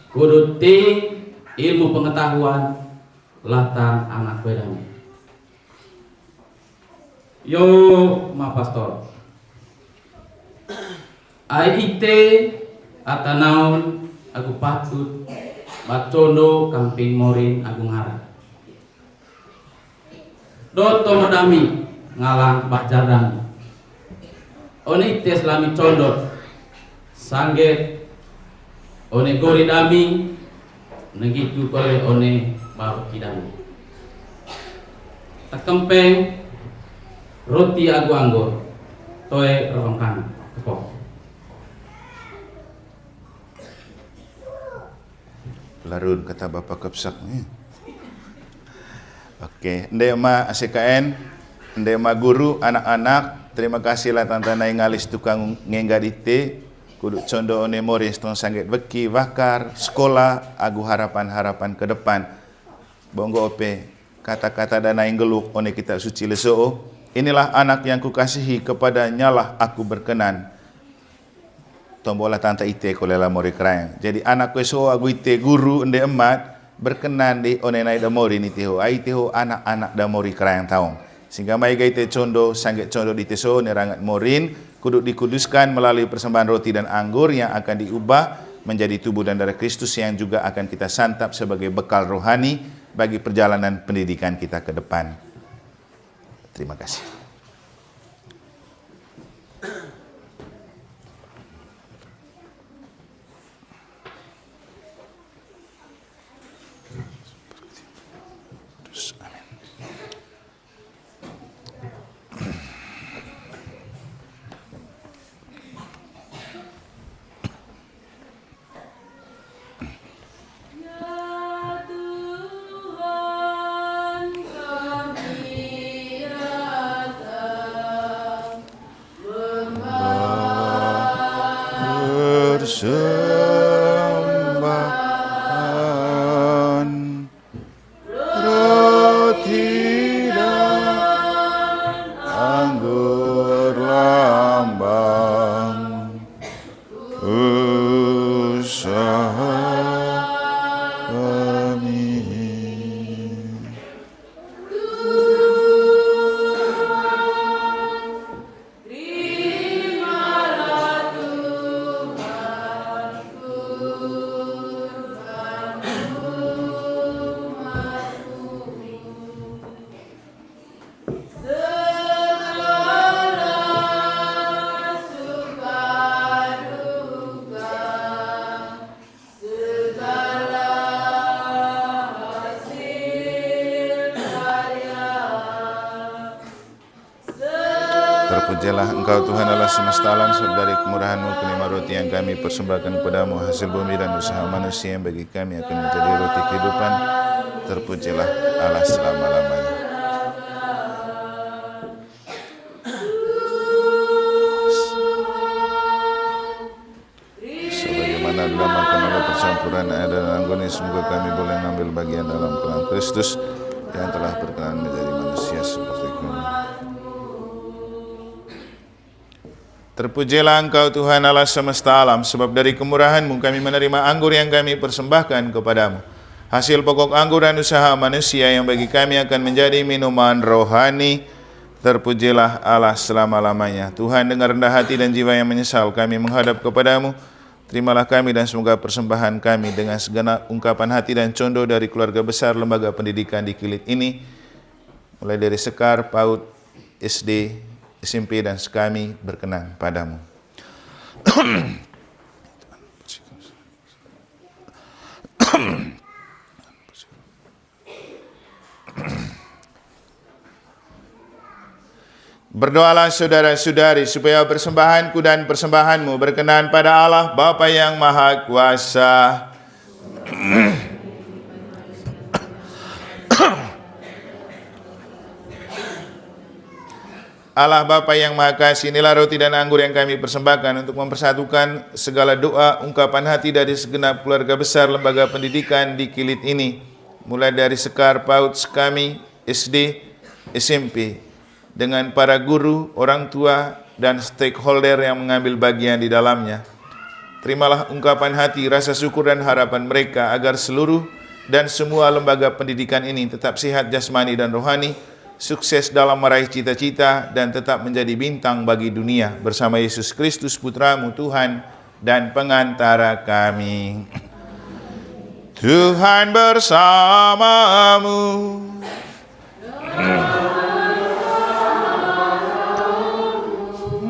kudu ting ilmu pengetahuan latang anak bedami yo ma pastor AIT atanaun aku patut bacondo kamping morin agung harap doto modami ngalang bajar dami oni tes lami condot sangget one gori dami negitu kole one baru kidami takempeng roti agu anggur toe rovangkan kepok larun kata Bapak Kepsak nih. Oke, ndema ACKN, ndema guru anak-anak. Terima kasihlah tante nai ngalis tukang ngenggadite kudu condo one moris tong sangget beki bakar sekolah agu harapan-harapan ke depan. Bonggo ope kata-kata dana yang geluk one kita suci leso inilah anak yang kukasihi, kepadanya lah aku berkenan. Tombola tanta ite kolela mori kerang. Jadi anak keso agu ite guru ende emat berkenan di onenai damori ni teho. Ai teho anak-anak damori kerang taong. Sehingga mai gaite condo sangge condo di teso nerangat morin kuduk dikuduskan melalui persembahan roti dan anggur yang akan diubah menjadi tubuh dan darah Kristus yang juga akan kita santap sebagai bekal rohani bagi perjalanan pendidikan kita ke depan. Terima kasih. Persembahan roti dan anggur lambang usaha kami. Terpujilah Engkau Tuhan Allah semesta alam, sebab dari kemurahan-Mu kelima roti yang kami persembahkan kepadamu hasil bumi dan usaha manusia yang bagi kami akan menjadi roti kehidupan. Terpujilah Allah selama-lamanya. Sebagaimana dilambangkan oleh percampuran air dan anggur ini, semoga kami boleh mengambil bagian dalam kelam Kristus yang telah berkenan menjadi manusia seperti kami. Terpujilah Engkau Tuhan Allah semesta alam, sebab dari kemurahan-Mu kami menerima anggur yang kami persembahkan kepadamu. Hasil pokok anggur dan usaha manusia yang bagi kami akan menjadi minuman rohani. Terpujilah Allah selama-lamanya. Tuhan, dengar rendah hati dan jiwa yang menyesal kami menghadap kepadamu. Terimalah kami dan semoga persembahan kami dengan segenap ungkapan hati dan condo dari keluarga besar lembaga pendidikan di Kilit ini, mulai dari Sekar, PAUD, SD, SMP dan sekami berkenan padamu. Berdoalah saudara-saudari supaya persembahanku dan persembahanmu berkenan pada Allah Bapa yang Maha Kuasa. Allah Bapa yang Maha Kasih, inilah roti dan anggur yang kami persembahkan untuk mempersatukan segala doa, ungkapan hati dari segenap keluarga besar lembaga pendidikan di Kilit ini, mulai dari Sekar, PAUD, sekami, SD, SMP, dengan para guru, orang tua, dan stakeholder yang mengambil bagian di dalamnya. Terimalah ungkapan hati, rasa syukur dan harapan mereka agar seluruh dan semua lembaga pendidikan ini tetap sehat jasmani dan rohani, sukses dalam meraih cita-cita, dan tetap menjadi bintang bagi dunia bersama Yesus Kristus Putra-Mu Tuhan dan pengantara kami. Tuhan bersamamu.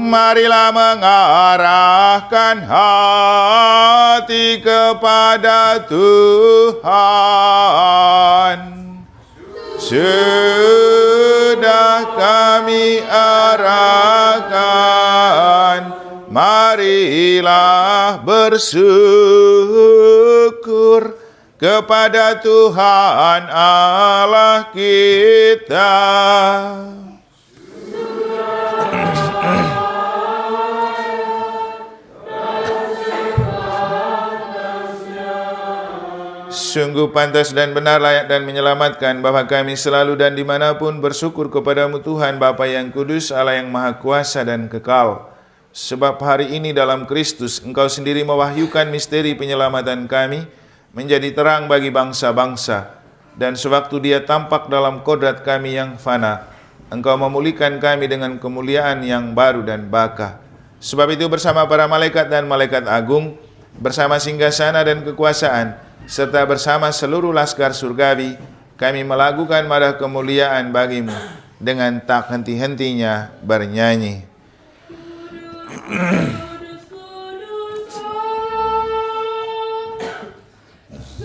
Marilah mengarahkan hati kepada Tuhan. Sudah kami arahkan, marilah bersyukur kepada Tuhan Allah kita. Sungguh pantas dan benar, layak dan menyelamatkan bahwa kami selalu dan dimanapun bersyukur kepadamu Tuhan Bapa yang kudus, Allah yang maha kuasa dan kekal. Sebab hari ini dalam Kristus Engkau sendiri mewahyukan misteri penyelamatan kami menjadi terang bagi bangsa-bangsa. Dan sewaktu Dia tampak dalam kodrat kami yang fana, Engkau memulihkan kami dengan kemuliaan yang baru dan baka. Sebab itu bersama para malaikat dan malaikat agung, bersama singgasana dan kekuasaan, serta bersama seluruh laskar surgawi, kami melakukan madah kemuliaan bagimu dengan tak henti-hentinya bernyanyi.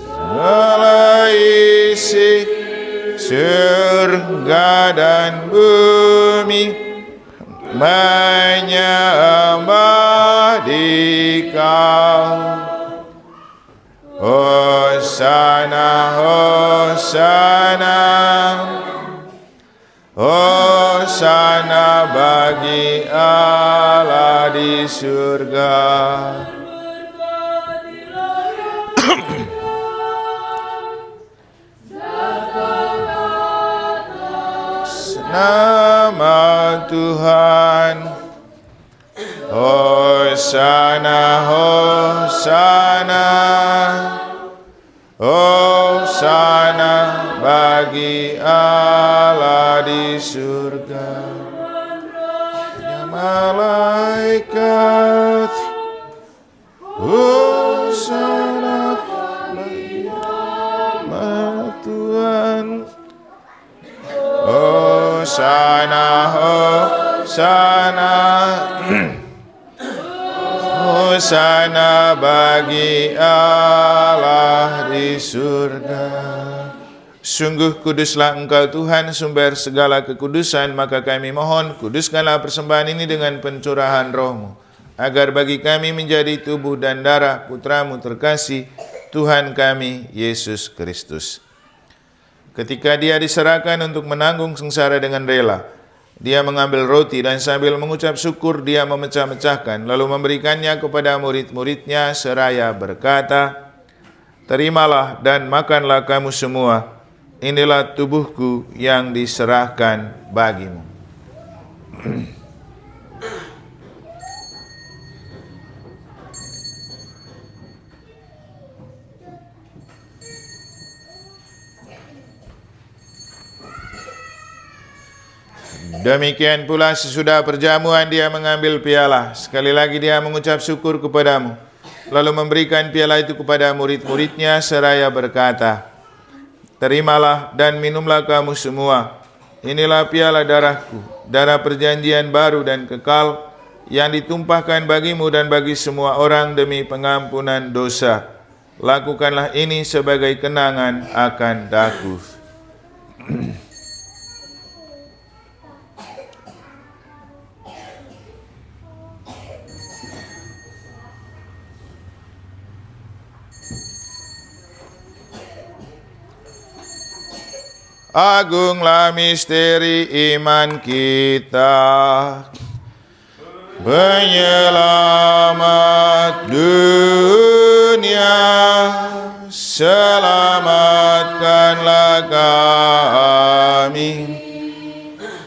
Segala isi surga dan bumi menyembah Dikau. Hosana, Hosana, Hosana bagi Allah di surga. Nama Tuhan. Hosana, Hosana, Hosana bagi Allah di surga. Ya malaikat, Hosana bagi Allah Tuhan. Hosana, Hosana, Hosana bagi Allah di surga. Sungguh kuduslah Engkau Tuhan, sumber segala kekudusan, maka kami mohon, kuduskanlah persembahan ini dengan pencurahan Roh-Mu, agar bagi kami menjadi tubuh dan darah Putra-Mu terkasih, Tuhan kami, Yesus Kristus. Ketika Dia diserahkan untuk menanggung sengsara dengan rela, Dia mengambil roti dan sambil mengucap syukur Dia memecah-mecahkan, lalu memberikannya kepada murid-muridnya seraya berkata, "Terimalah dan makanlah kamu semua, inilah tubuhku yang diserahkan bagimu." Demikian pula sesudah perjamuan Dia mengambil piala. Sekali lagi Dia mengucap syukur kepadamu, lalu memberikan piala itu kepada murid-muridnya seraya berkata, "Terimalah dan minumlah kamu semua. Inilah piala darahku, darah perjanjian baru dan kekal, yang ditumpahkan bagimu dan bagi semua orang demi pengampunan dosa. Lakukanlah ini sebagai kenangan akan daku." Agunglah misteri iman kita, Penyelamat dunia, selamatkanlah kami,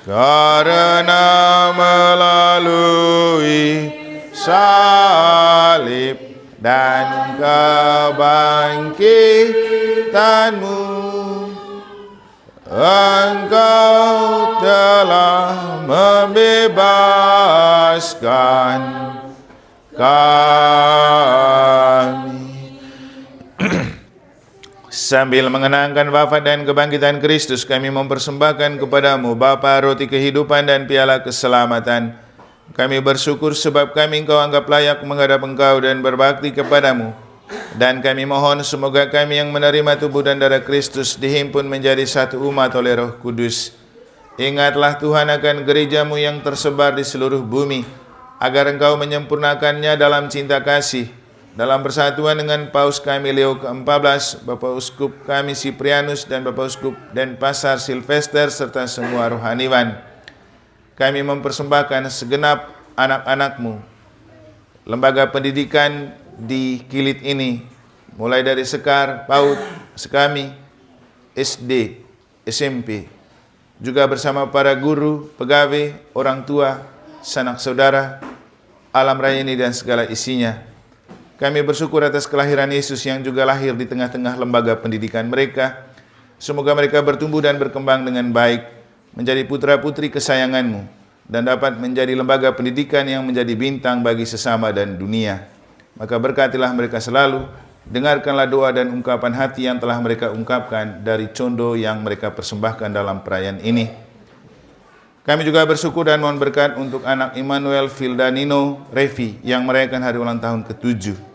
karena melalui salib dan kebangkitan-Mu, Engkau telah membebaskan kami. Sambil mengenangkan wafat dan kebangkitan Kristus, kami mempersembahkan kepadamu Bapa roti kehidupan dan piala keselamatan. Kami bersyukur sebab kami Engkau anggap layak menghadap Engkau dan berbakti kepadamu. Dan kami mohon semoga kami yang menerima tubuh dan darah Kristus dihimpun menjadi satu umat oleh Roh Kudus. Ingatlah Tuhan akan gereja-Mu yang tersebar di seluruh bumi, agar Engkau menyempurnakannya dalam cinta kasih, dalam persatuan dengan Paus kami Leo ke-14, Bapak Uskup kami Siprianus dan Bapak Uskup Denpasar Silvester, serta semua rohaniwan. Kami mempersembahkan segenap anak-anak-Mu, lembaga pendidikan di Kilit ini, mulai dari Sekar, PAUD, Sekami, SD, SMP, juga bersama para guru, pegawai, orang tua, sanak saudara, alam raya ini dan segala isinya. Kami bersyukur atas kelahiran Yesus yang juga lahir di tengah-tengah lembaga pendidikan mereka. Semoga mereka bertumbuh dan berkembang dengan baik, menjadi putra-putri kesayangan-Mu, dan dapat menjadi lembaga pendidikan yang menjadi bintang bagi sesama dan dunia. Maka berkatilah mereka selalu, dengarkanlah doa dan ungkapan hati yang telah mereka ungkapkan dari condo yang mereka persembahkan dalam perayaan ini. Kami juga bersyukur dan mohon berkat untuk anak Immanuel Vildanino Revi yang merayakan hari ulang tahun ke-7.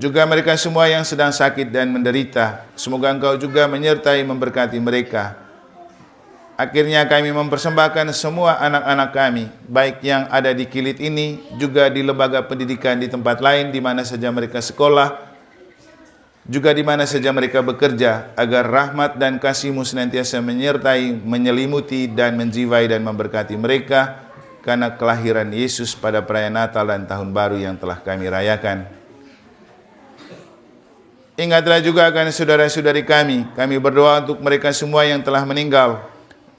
Juga mereka semua yang sedang sakit dan menderita, semoga Engkau juga menyertai memberkati mereka. Akhirnya kami mempersembahkan semua anak-anak kami, baik yang ada di Kilit ini, juga di lembaga pendidikan di tempat lain di mana saja mereka sekolah, juga di mana saja mereka bekerja, agar rahmat dan kasih-Mu senantiasa menyertai, menyelimuti, dan menjiwai dan memberkati mereka, karena kelahiran Yesus pada perayaan Natal dan Tahun Baru yang telah kami rayakan. Ingatlah juga akan saudara-saudari kami berdoa untuk mereka semua yang telah meninggal,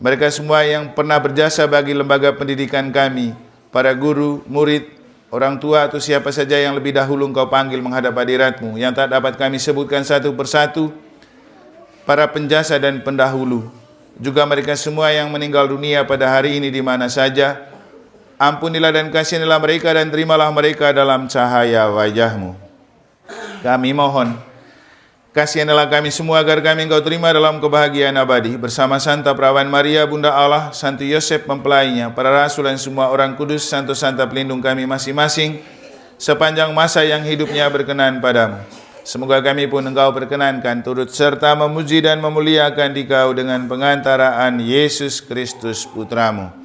mereka semua yang pernah berjasa bagi lembaga pendidikan kami, para guru, murid, orang tua atau siapa saja yang lebih dahulu Engkau panggil menghadap hadirat-Mu, yang tak dapat kami sebutkan satu persatu, para penjasa dan pendahulu, juga mereka semua yang meninggal dunia pada hari ini di mana saja. Ampunilah dan kasihanilah mereka dan terimalah mereka dalam cahaya wajah-Mu. Kami mohon, kasihanilah kami semua agar kami Engkau terima dalam kebahagiaan abadi bersama Santa Perawan Maria Bunda Allah, Santo Yosef mempelainya, para rasul dan semua orang kudus, Santo Santa pelindung kami masing-masing sepanjang masa yang hidupnya berkenan padamu. Semoga kami pun Engkau perkenankan turut serta memuji dan memuliakan Dikau dengan pengantaraan Yesus Kristus Putramu.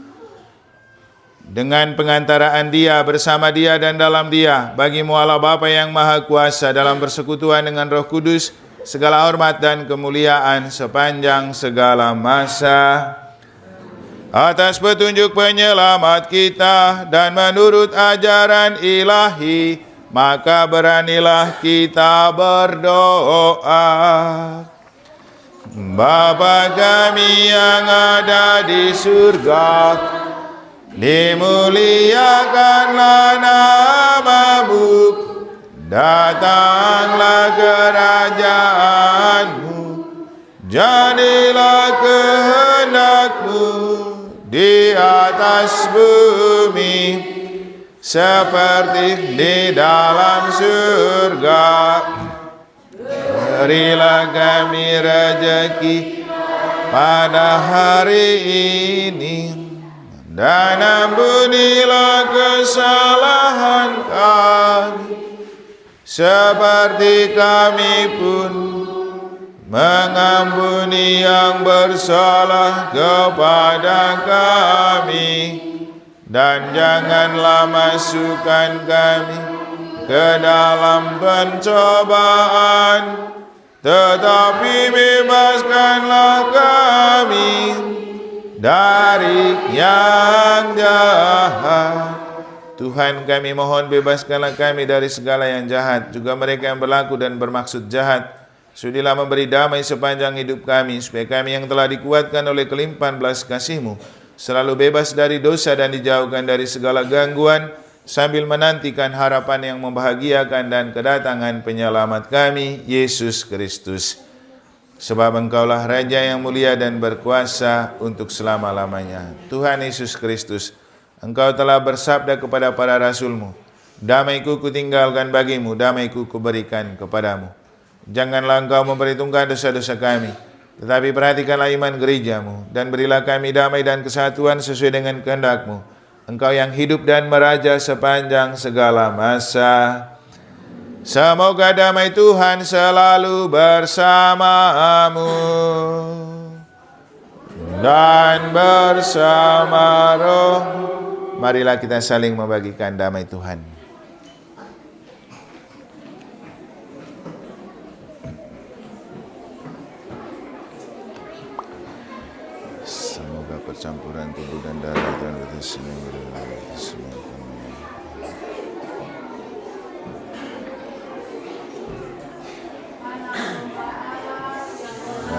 Dengan pengantaraan Dia, bersama Dia dan dalam Dia, bagi-Mu Allah Bapa yang Maha Kuasa dalam persekutuan dengan Roh Kudus, segala hormat dan kemuliaan sepanjang segala masa. Atas petunjuk penyelamat kita dan menurut ajaran ilahi, maka beranilah kita berdoa. Bapa kami yang ada di surga, dimuliakanlah nama-Mu, datanglah kerajaan-Mu, jadilah kehendak-Mu di atas bumi seperti di dalam surga. Berilah kami rezeki pada hari ini, dan ampunilah kesalahan kami, seperti kami pun mengampuni yang bersalah kepada kami. Dan janganlah masukkan kami ke dalam pencobaan, tetapi bebaskanlah kami dari yang jahat. Tuhan, kami mohon bebaskanlah kami dari segala yang jahat, juga mereka yang berlaku dan bermaksud jahat. Sudilah memberi damai sepanjang hidup kami, supaya kami yang telah dikuatkan oleh kelimpahan belas kasih-Mu selalu bebas dari dosa dan dijauhkan dari segala gangguan, sambil menantikan harapan yang membahagiakan dan kedatangan penyelamat kami, Yesus Kristus. Sebab Engkaulah Raja yang mulia dan berkuasa untuk selama-lamanya. Tuhan Yesus Kristus, Engkau telah bersabda kepada para rasul-Mu, damai-Ku kutinggalkan bagi-Mu, damai-Ku kuberikan kepadamu. Janganlah Engkau memperhitungkan dosa-dosa kami, tetapi perhatikanlah iman gereja-Mu, dan berilah kami damai dan kesatuan sesuai dengan kehendak-Mu. Engkau yang hidup dan meraja sepanjang segala masa. Semoga damai Tuhan selalu bersamamu dan bersama roh. Marilah kita saling membagikan damai Tuhan. Semoga percampuran tubuh dan darah Tuhan kita semua.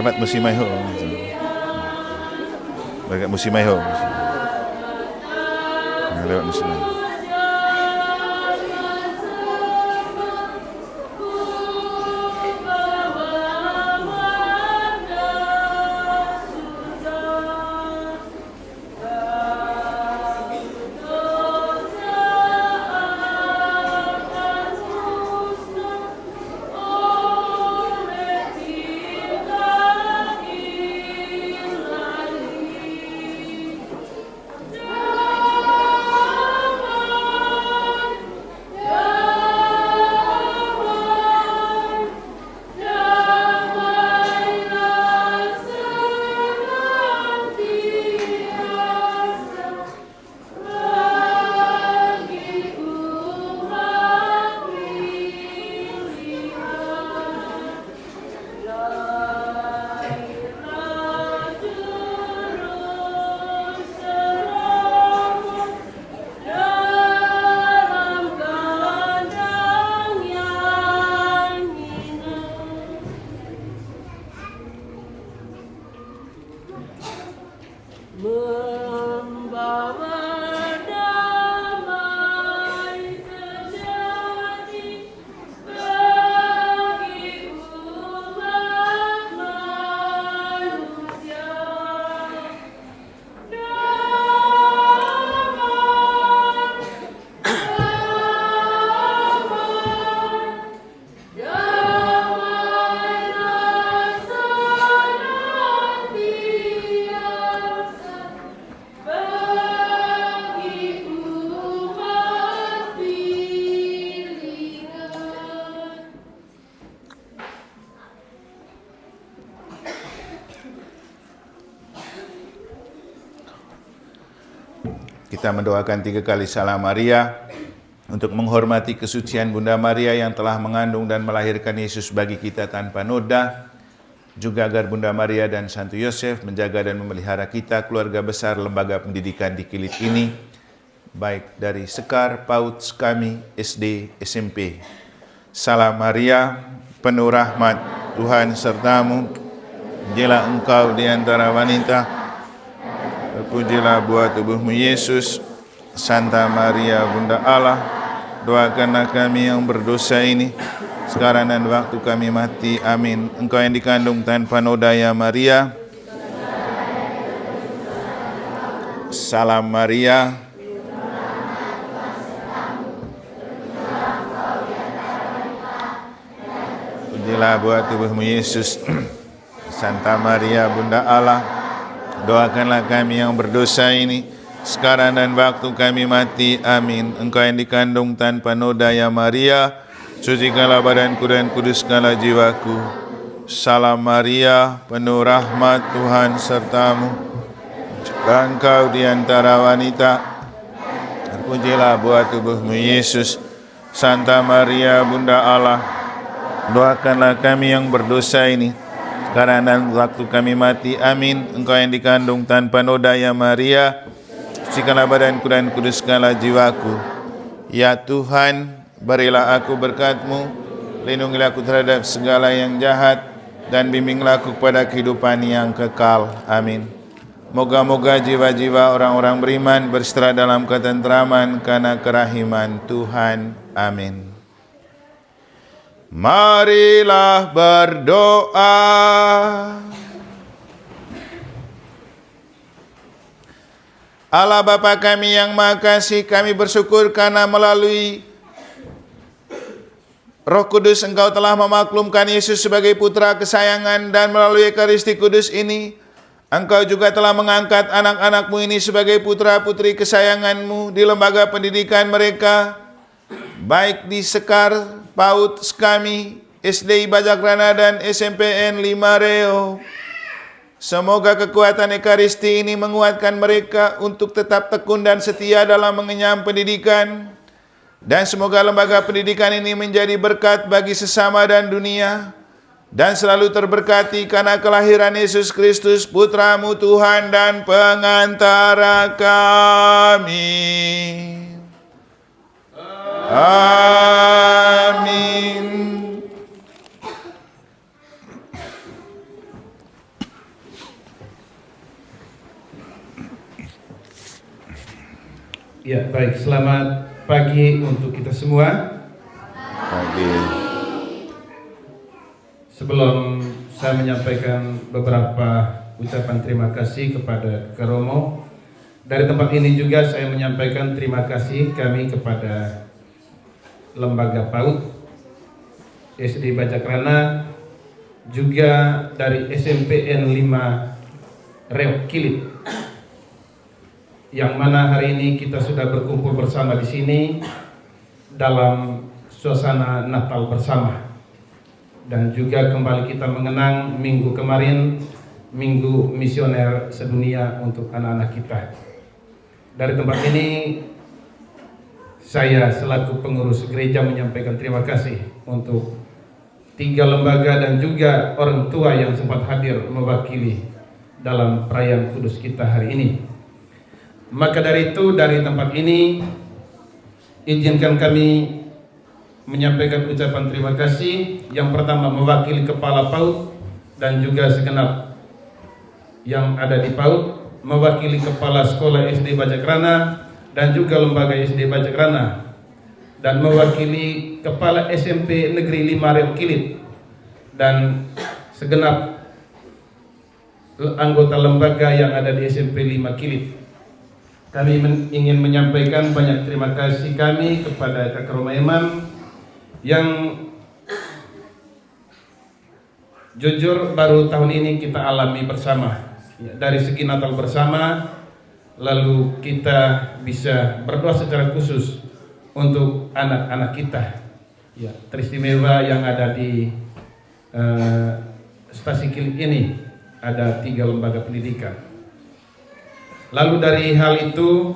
Lewat musim Maiho. Lewat musim Maiho. Lewat musim Maiho. kita mendoakan 3 kali Salam Maria untuk menghormati kesucian Bunda Maria yang telah mengandung dan melahirkan Yesus bagi kita tanpa noda. Juga agar Bunda Maria dan Santo Yosef menjaga dan memelihara kita, keluarga besar lembaga pendidikan di Kilit ini, baik dari Sekar, PAUD, Skami, SD, SMP. Salam Maria, penuh rahmat, Tuhan sertamu. Terpujilah engkau di antara wanita, terpujilah buah tubuhmu Yesus. Santa Maria Bunda Allah, doakanlah kami yang berdosa ini, sekarang dan waktu kami mati. Amin. Engkau yang dikandung tanpa noda ya Maria. Salam Maria, terpujilah buah tubuhmu Yesus. Santa Maria Bunda Allah, doakanlah kami yang berdosa ini, sekarang dan waktu kami mati. Amin. Engkau yang dikandung tanpa noda ya Maria, sucikanlah badanku dan kuduskanlah jiwaku. Salam Maria, penuh rahmat, Tuhan sertamu. Terpujilah engkau di antara wanita, terpujilah buah tubuhmu Yesus. Santa Maria Bunda Allah, doakanlah kami yang berdosa ini, sekarang dan waktu kami mati. Amin. Engkau yang dikandung tanpa noda ya Maria, sucikanlah badanku dan kuduskanlah jiwaku. Ya Tuhan, berilah aku berkat-Mu, lindungilah aku terhadap segala yang jahat, dan bimbinglah aku kepada kehidupan yang kekal. Amin. Moga-moga jiwa-jiwa orang-orang beriman bersejahtera dalam ketentraman karena kerahiman Tuhan. Amin. Marilah berdoa. Allah Bapa kami yang Maha Kasih, kami bersyukur karena melalui Roh Kudus Engkau telah memaklumkan Yesus sebagai putra kesayangan, dan melalui Ekaristi Kudus ini Engkau juga telah mengangkat anak-anak-Mu ini sebagai putra-putri kesayangan-Mu di lembaga pendidikan mereka, baik di Sekar, PAUD, Skami, SD Bajakrana, dan SMPN 5 Reo. Semoga kekuatan Ekaristi ini menguatkan mereka untuk tetap tekun dan setia dalam mengenyam pendidikan. Dan semoga lembaga pendidikan ini menjadi berkat bagi sesama dan dunia, dan selalu terberkati karena kelahiran Yesus Kristus, Putra-Mu Tuhan dan pengantara kami. Amin. Ya, baik. Selamat pagi untuk kita semua. Pagi. Sebelum saya menyampaikan beberapa ucapan terima kasih kepada Kak Romo, dari tempat ini juga saya menyampaikan terima kasih kami kepada Lembaga PAUD, SD Bajakrana, juga dari SMPN 5 Reo Kilit, yang mana hari ini kita sudah berkumpul bersama di sini dalam suasana Natal bersama, dan juga kembali kita mengenang minggu kemarin, Minggu Misioner Sedunia untuk anak-anak kita. Dari tempat ini saya selaku pengurus gereja menyampaikan terima kasih untuk 3 lembaga dan juga orang tua yang sempat hadir mewakili dalam perayaan kudus kita hari ini. Maka dari itu, dari tempat ini izinkan kami menyampaikan ucapan terima kasih. Yang pertama mewakili Kepala PAUD dan juga segenap yang ada di PAUD, mewakili Kepala Sekolah SD Bajakrana dan juga Lembaga SD Bajakrana, dan mewakili Kepala SMP Negeri 5 Reo Kilit dan segenap anggota lembaga yang ada di SMP 5 Kilit. Kami ingin menyampaikan banyak terima kasih kami kepada Kak Roma Imam yang jujur baru tahun ini kita alami bersama, dari segi Natal bersama, lalu kita bisa berdoa secara khusus untuk anak-anak kita, ya, teristimewa yang ada di stasi Kilit ini. Ada 3 lembaga pendidikan. Lalu dari hal itu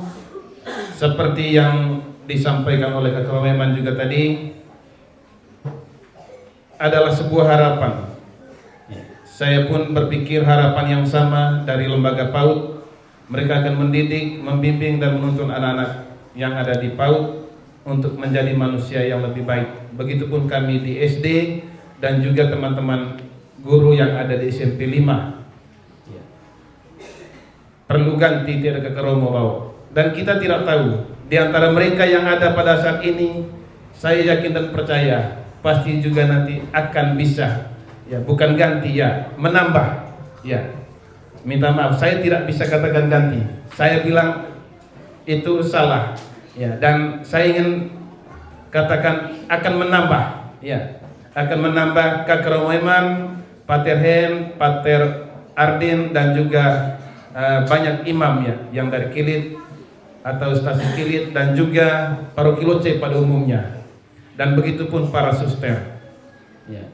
seperti yang disampaikan oleh Kakak Romeman juga tadi, adalah sebuah harapan. Saya pun berpikir harapan yang sama dari lembaga PAUD. Mereka akan mendidik, membimbing dan menuntun anak-anak yang ada di PAUD untuk menjadi manusia yang lebih baik. Begitupun kami di SD dan juga teman-teman guru yang ada di SMP 5. Perlu ganti, tidak ke Romo bau. Dan kita tidak tahu di antara mereka yang ada pada saat ini, saya yakin dan percaya pasti juga nanti akan bisa, ya bukan ganti ya, menambah. Ya, minta maaf, saya tidak bisa katakan ganti. Saya bilang itu salah. Ya, dan saya ingin katakan akan menambah. Ya, akan menambah Kakak Romeman, Pater Hen, Pater Ardin dan juga banyak imam ya yang dari Kilit atau stasi Kilit dan juga paroki Loce pada umumnya. Dan begitupun para suster. Ya.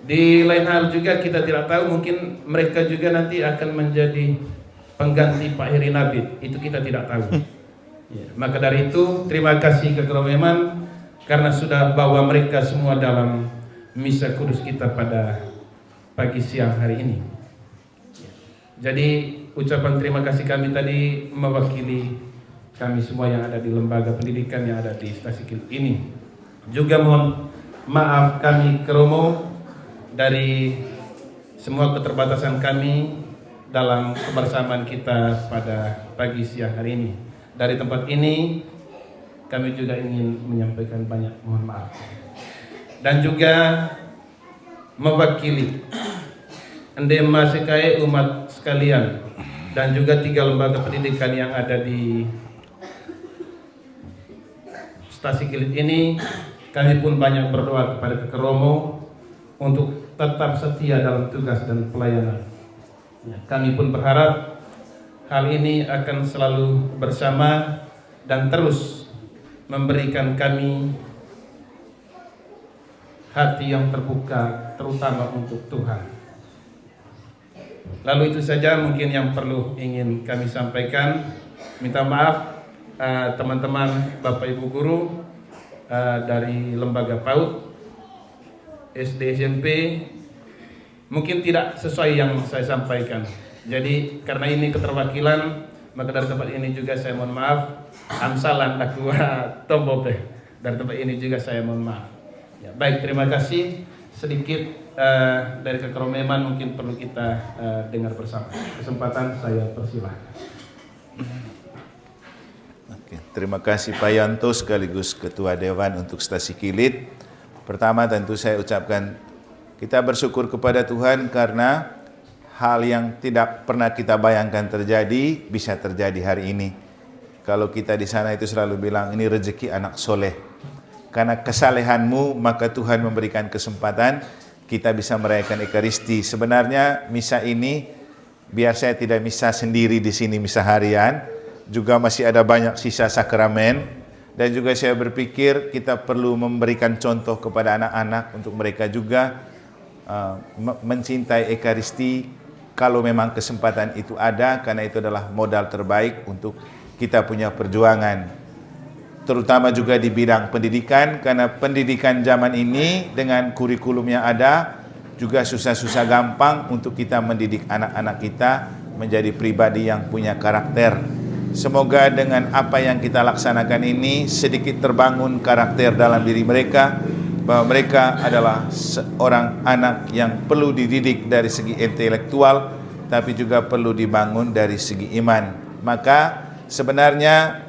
Di lain hal juga kita tidak tahu, mungkin mereka juga nanti akan menjadi pengganti Pak Heri Nabit. Itu kita tidak tahu. Ya. Maka dari itu terima kasih ke Romeman karena sudah bawa mereka semua dalam misa kudus kita pada pagi siang hari ini. Jadi ucapan terima kasih kami tadi mewakili kami semua yang ada di lembaga pendidikan yang ada di stasi Kilit ini. Juga mohon maaf kami ke Romo dari semua keterbatasan kami dalam kebersamaan kita pada pagi siang hari ini. Dari tempat ini kami juga ingin menyampaikan banyak mohon maaf. Dan juga mewakili Endema Sekai umat sekalian dan juga 3 lembaga pendidikan yang ada di stasi Kilit ini. Kami pun banyak berdoa kepada Kakak Romo untuk tetap setia dalam tugas dan pelayanan. Ya, kami pun berharap hal ini akan selalu bersama dan terus memberikan kami hati yang terbuka terutama untuk Tuhan. Lalu itu saja mungkin yang perlu ingin kami sampaikan. Minta maaf teman-teman Bapak Ibu guru dari lembaga PAUD, SD, SMP, mungkin tidak sesuai yang saya sampaikan. Jadi karena ini keterwakilan, maka dari tempat ini juga saya mohon maaf. Amsalan dakwa tombol teh. Dari tempat ini juga saya mohon maaf. Ya, baik, terima kasih. Sedikit dari Kakak Romeman mungkin perlu kita dengar bersama. Kesempatan saya persilahkan. Oke, terima kasih Pak Yanto sekaligus Ketua Dewan untuk Stasi Kilit. Pertama tentu saya ucapkan kita bersyukur kepada Tuhan karena hal yang tidak pernah kita bayangkan terjadi bisa terjadi hari ini. Kalau kita di sana itu selalu bilang ini rezeki anak soleh. Karena kesalehanmu maka Tuhan memberikan kesempatan kita bisa merayakan Ekaristi. Sebenarnya misa ini biar saya tidak misa sendiri di sini misa harian, juga masih ada banyak sisa sakramen dan juga saya berpikir kita perlu memberikan contoh kepada anak-anak untuk mereka juga mencintai Ekaristi kalau memang kesempatan itu ada, karena itu adalah modal terbaik untuk kita punya perjuangan. Terutama juga di bidang pendidikan, karena pendidikan zaman ini dengan kurikulum yang ada juga susah-susah gampang untuk kita mendidik anak-anak kita menjadi pribadi yang punya karakter. Semoga dengan apa yang kita laksanakan ini sedikit terbangun karakter dalam diri mereka, bahwa mereka adalah seorang anak yang perlu dididik dari segi intelektual tapi juga perlu dibangun dari segi iman. Maka sebenarnya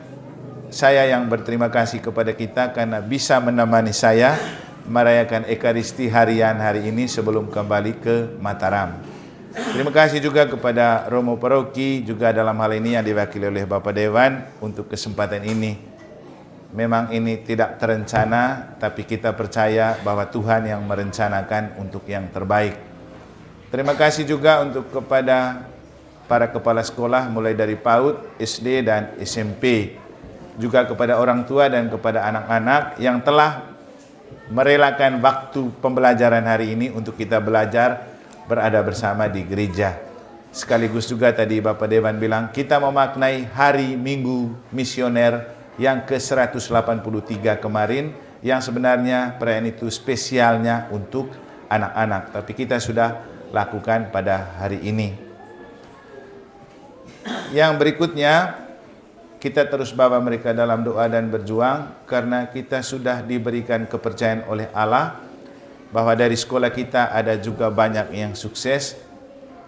saya yang berterima kasih kepada kita karena bisa menemani saya merayakan Ekaristi harian hari ini sebelum kembali ke Mataram. Terima kasih juga kepada Romo Paroki juga dalam hal ini yang diwakili oleh Bapak Dewan untuk kesempatan ini. Memang ini tidak terencana, tapi kita percaya bahwa Tuhan yang merencanakan untuk yang terbaik. Terima kasih juga untuk kepada para kepala sekolah mulai dari PAUD, SD dan SMP. Juga kepada orang tua dan kepada anak-anak yang telah merelakan waktu pembelajaran hari ini untuk kita belajar berada bersama di gereja. Sekaligus juga tadi Bapak Dewan bilang kita memaknai hari Minggu Misioner yang ke-183 kemarin, yang sebenarnya perayaan itu spesialnya untuk anak-anak, tapi kita sudah lakukan pada hari ini. Yang berikutnya, kita terus bawa mereka dalam doa dan berjuang, karena kita sudah diberikan kepercayaan oleh Allah bahwa dari sekolah kita ada juga banyak yang sukses,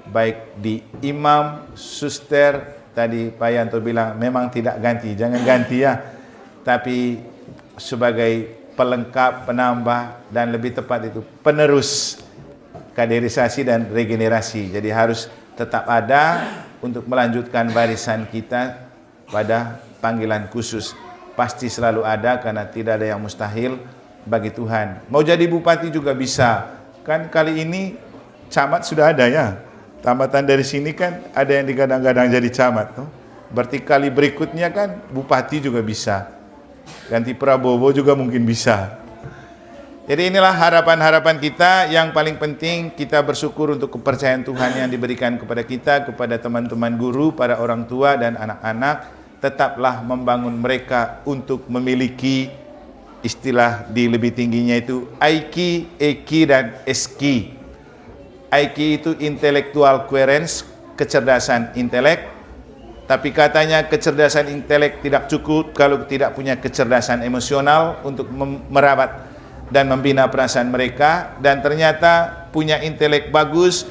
baik di imam, suster. Tadi Pak Yanto bilang memang tidak ganti, jangan ganti ya, tapi sebagai pelengkap, penambah, dan lebih tepat itu penerus kaderisasi dan regenerasi. Jadi harus tetap ada untuk melanjutkan barisan kita pada panggilan khusus. Pasti selalu ada, karena tidak ada yang mustahil bagi Tuhan. Mau jadi bupati juga bisa. Kan kali ini camat sudah ada ya. Tamatan dari sini kan ada yang digadang-gadang jadi camat. Berarti kali berikutnya kan bupati juga bisa. Ganti Prabowo juga mungkin bisa. Jadi inilah harapan-harapan kita. Yang paling penting kita bersyukur untuk kepercayaan Tuhan yang diberikan kepada kita, kepada teman-teman guru, para orang tua dan anak-anak. Tetaplah membangun mereka untuk memiliki istilah di lebih tingginya itu IQ, EQ, dan SQ. IQ itu intellectual coherence, kecerdasan intelek. Tapi katanya kecerdasan intelek tidak cukup kalau tidak punya kecerdasan emosional untuk merawat dan membina perasaan mereka. Dan ternyata punya intelek bagus,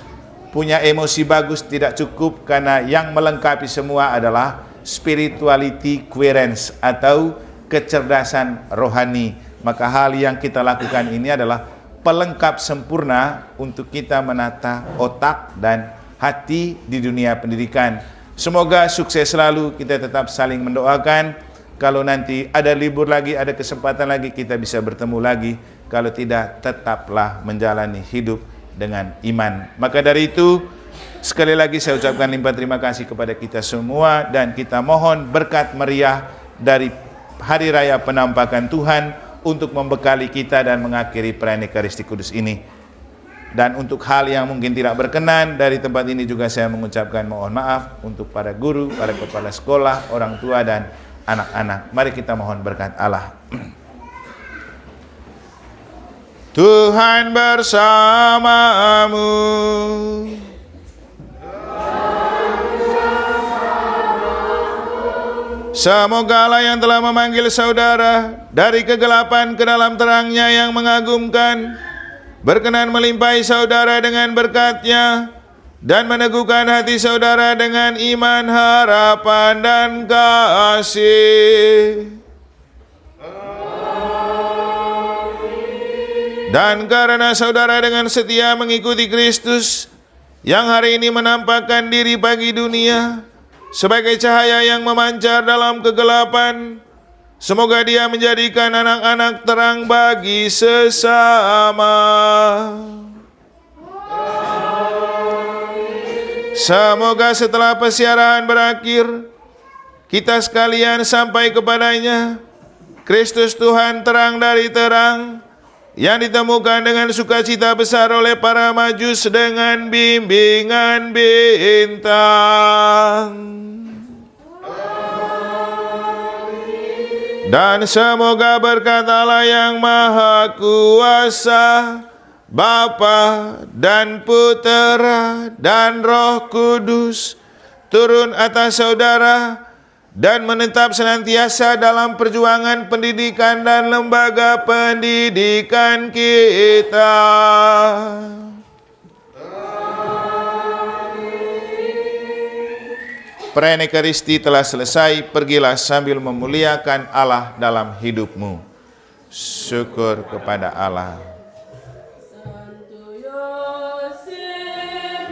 punya emosi bagus tidak cukup, karena yang melengkapi semua adalah spirituality coherence atau kecerdasan rohani. Maka hal yang kita lakukan ini adalah pelengkap sempurna untuk kita menata otak dan hati di dunia pendidikan. Semoga sukses selalu, kita tetap saling mendoakan. Kalau nanti ada libur lagi, ada kesempatan lagi, kita bisa bertemu lagi. Kalau tidak, tetaplah menjalani hidup dengan iman. Maka dari itu, sekali lagi saya ucapkan limpah terima kasih kepada kita semua, dan kita mohon berkat meriah dari Hari Raya Penampakan Tuhan untuk membekali kita dan mengakhiri perayaan Ekaristi Kudus ini. Dan untuk hal yang mungkin tidak berkenan, dari tempat ini juga saya mengucapkan mohon maaf untuk para guru, para kepala sekolah, orang tua, dan anak-anak. Mari kita mohon berkat Allah. Tuhan bersamamu. Semoga Allah yang telah memanggil saudara dari kegelapan ke dalam terang-Nya yang mengagumkan, berkenan melimpahi saudara dengan berkat-Nya, dan meneguhkan hati saudara dengan iman, harapan, dan kasih. Dan karena saudara dengan setia mengikuti Kristus yang hari ini menampakkan diri bagi dunia sebagai cahaya yang memancar dalam kegelapan, semoga Dia menjadikan anak-anak terang bagi sesama. Semoga setelah persiaran berakhir, kita sekalian sampai kepadanya, Kristus Tuhan terang dari terang, yang ditemukan dengan sukacita besar oleh para majus dengan bimbingan bintang. Dan semoga berkat Allah yang Maha Kuasa, Bapa dan Putera dan Roh Kudus, turun atas saudara dan menetap senantiasa dalam perjuangan pendidikan dan lembaga pendidikan kita. Perayaan Ekaristi telah selesai, pergilah sambil memuliakan Allah dalam hidupmu. Syukur kepada Allah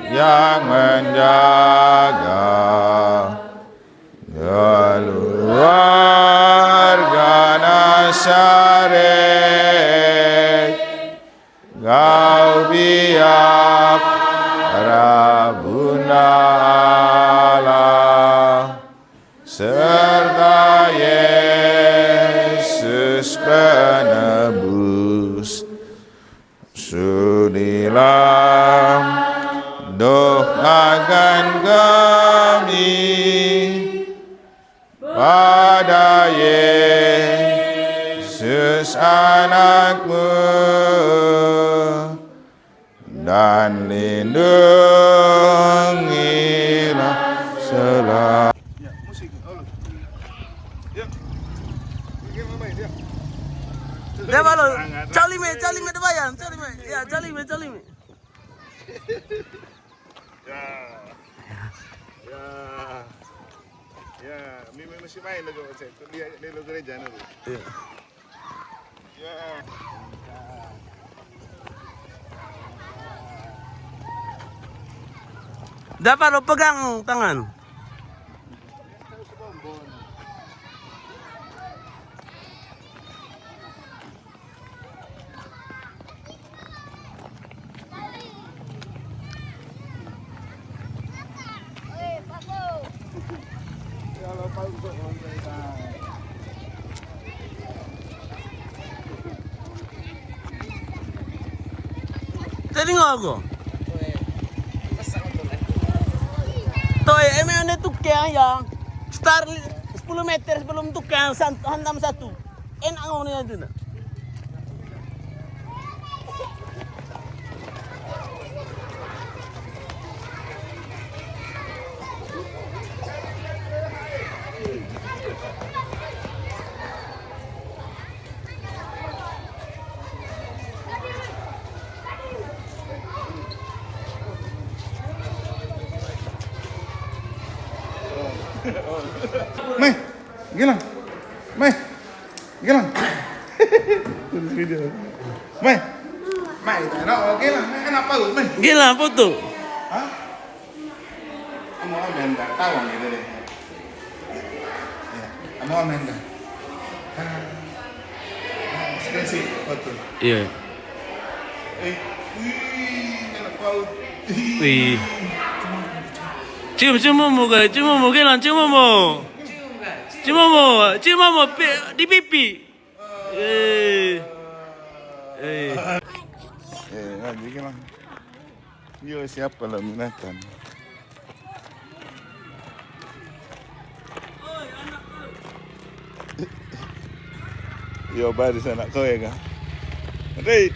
yang menjaga keluarga Nazaret, kau biak Rabuna Allah, serta Yesus penebus. Sudilah doakan kami pada Yesus anakmu dan lindungilah selalu. Ya, musik. Ya. Dia malu. Calime ada bayan. Calime. Ya, calime. Ya. Ya. Ya, Mimi masih main lagi cek. Dia di gereja dulu. Iya. Ya. Dapat lo pegang tangan. Tadi aku. Toh, emang ada tukang yang start 10 meter sebelum tukang hantam satu. Enak ngomongnya itu. Meh, Gilang. Meh, Gilang. Video. Meh. Meh, itu enak. Gilang, kenapa lu, Meh? Gila foto. Hah? Kamu amen enggak? Tahu gitu deh. Ya, kamu amen enggak? Screenshot foto. Iya. Enak banget. Wih. Cium momo guys, cium momo Gilang, cium momo. Cium momo di pipi. Lagi Gilang. Yo, siapa laminatan? Yo, baris anak kau ya kan? Oke.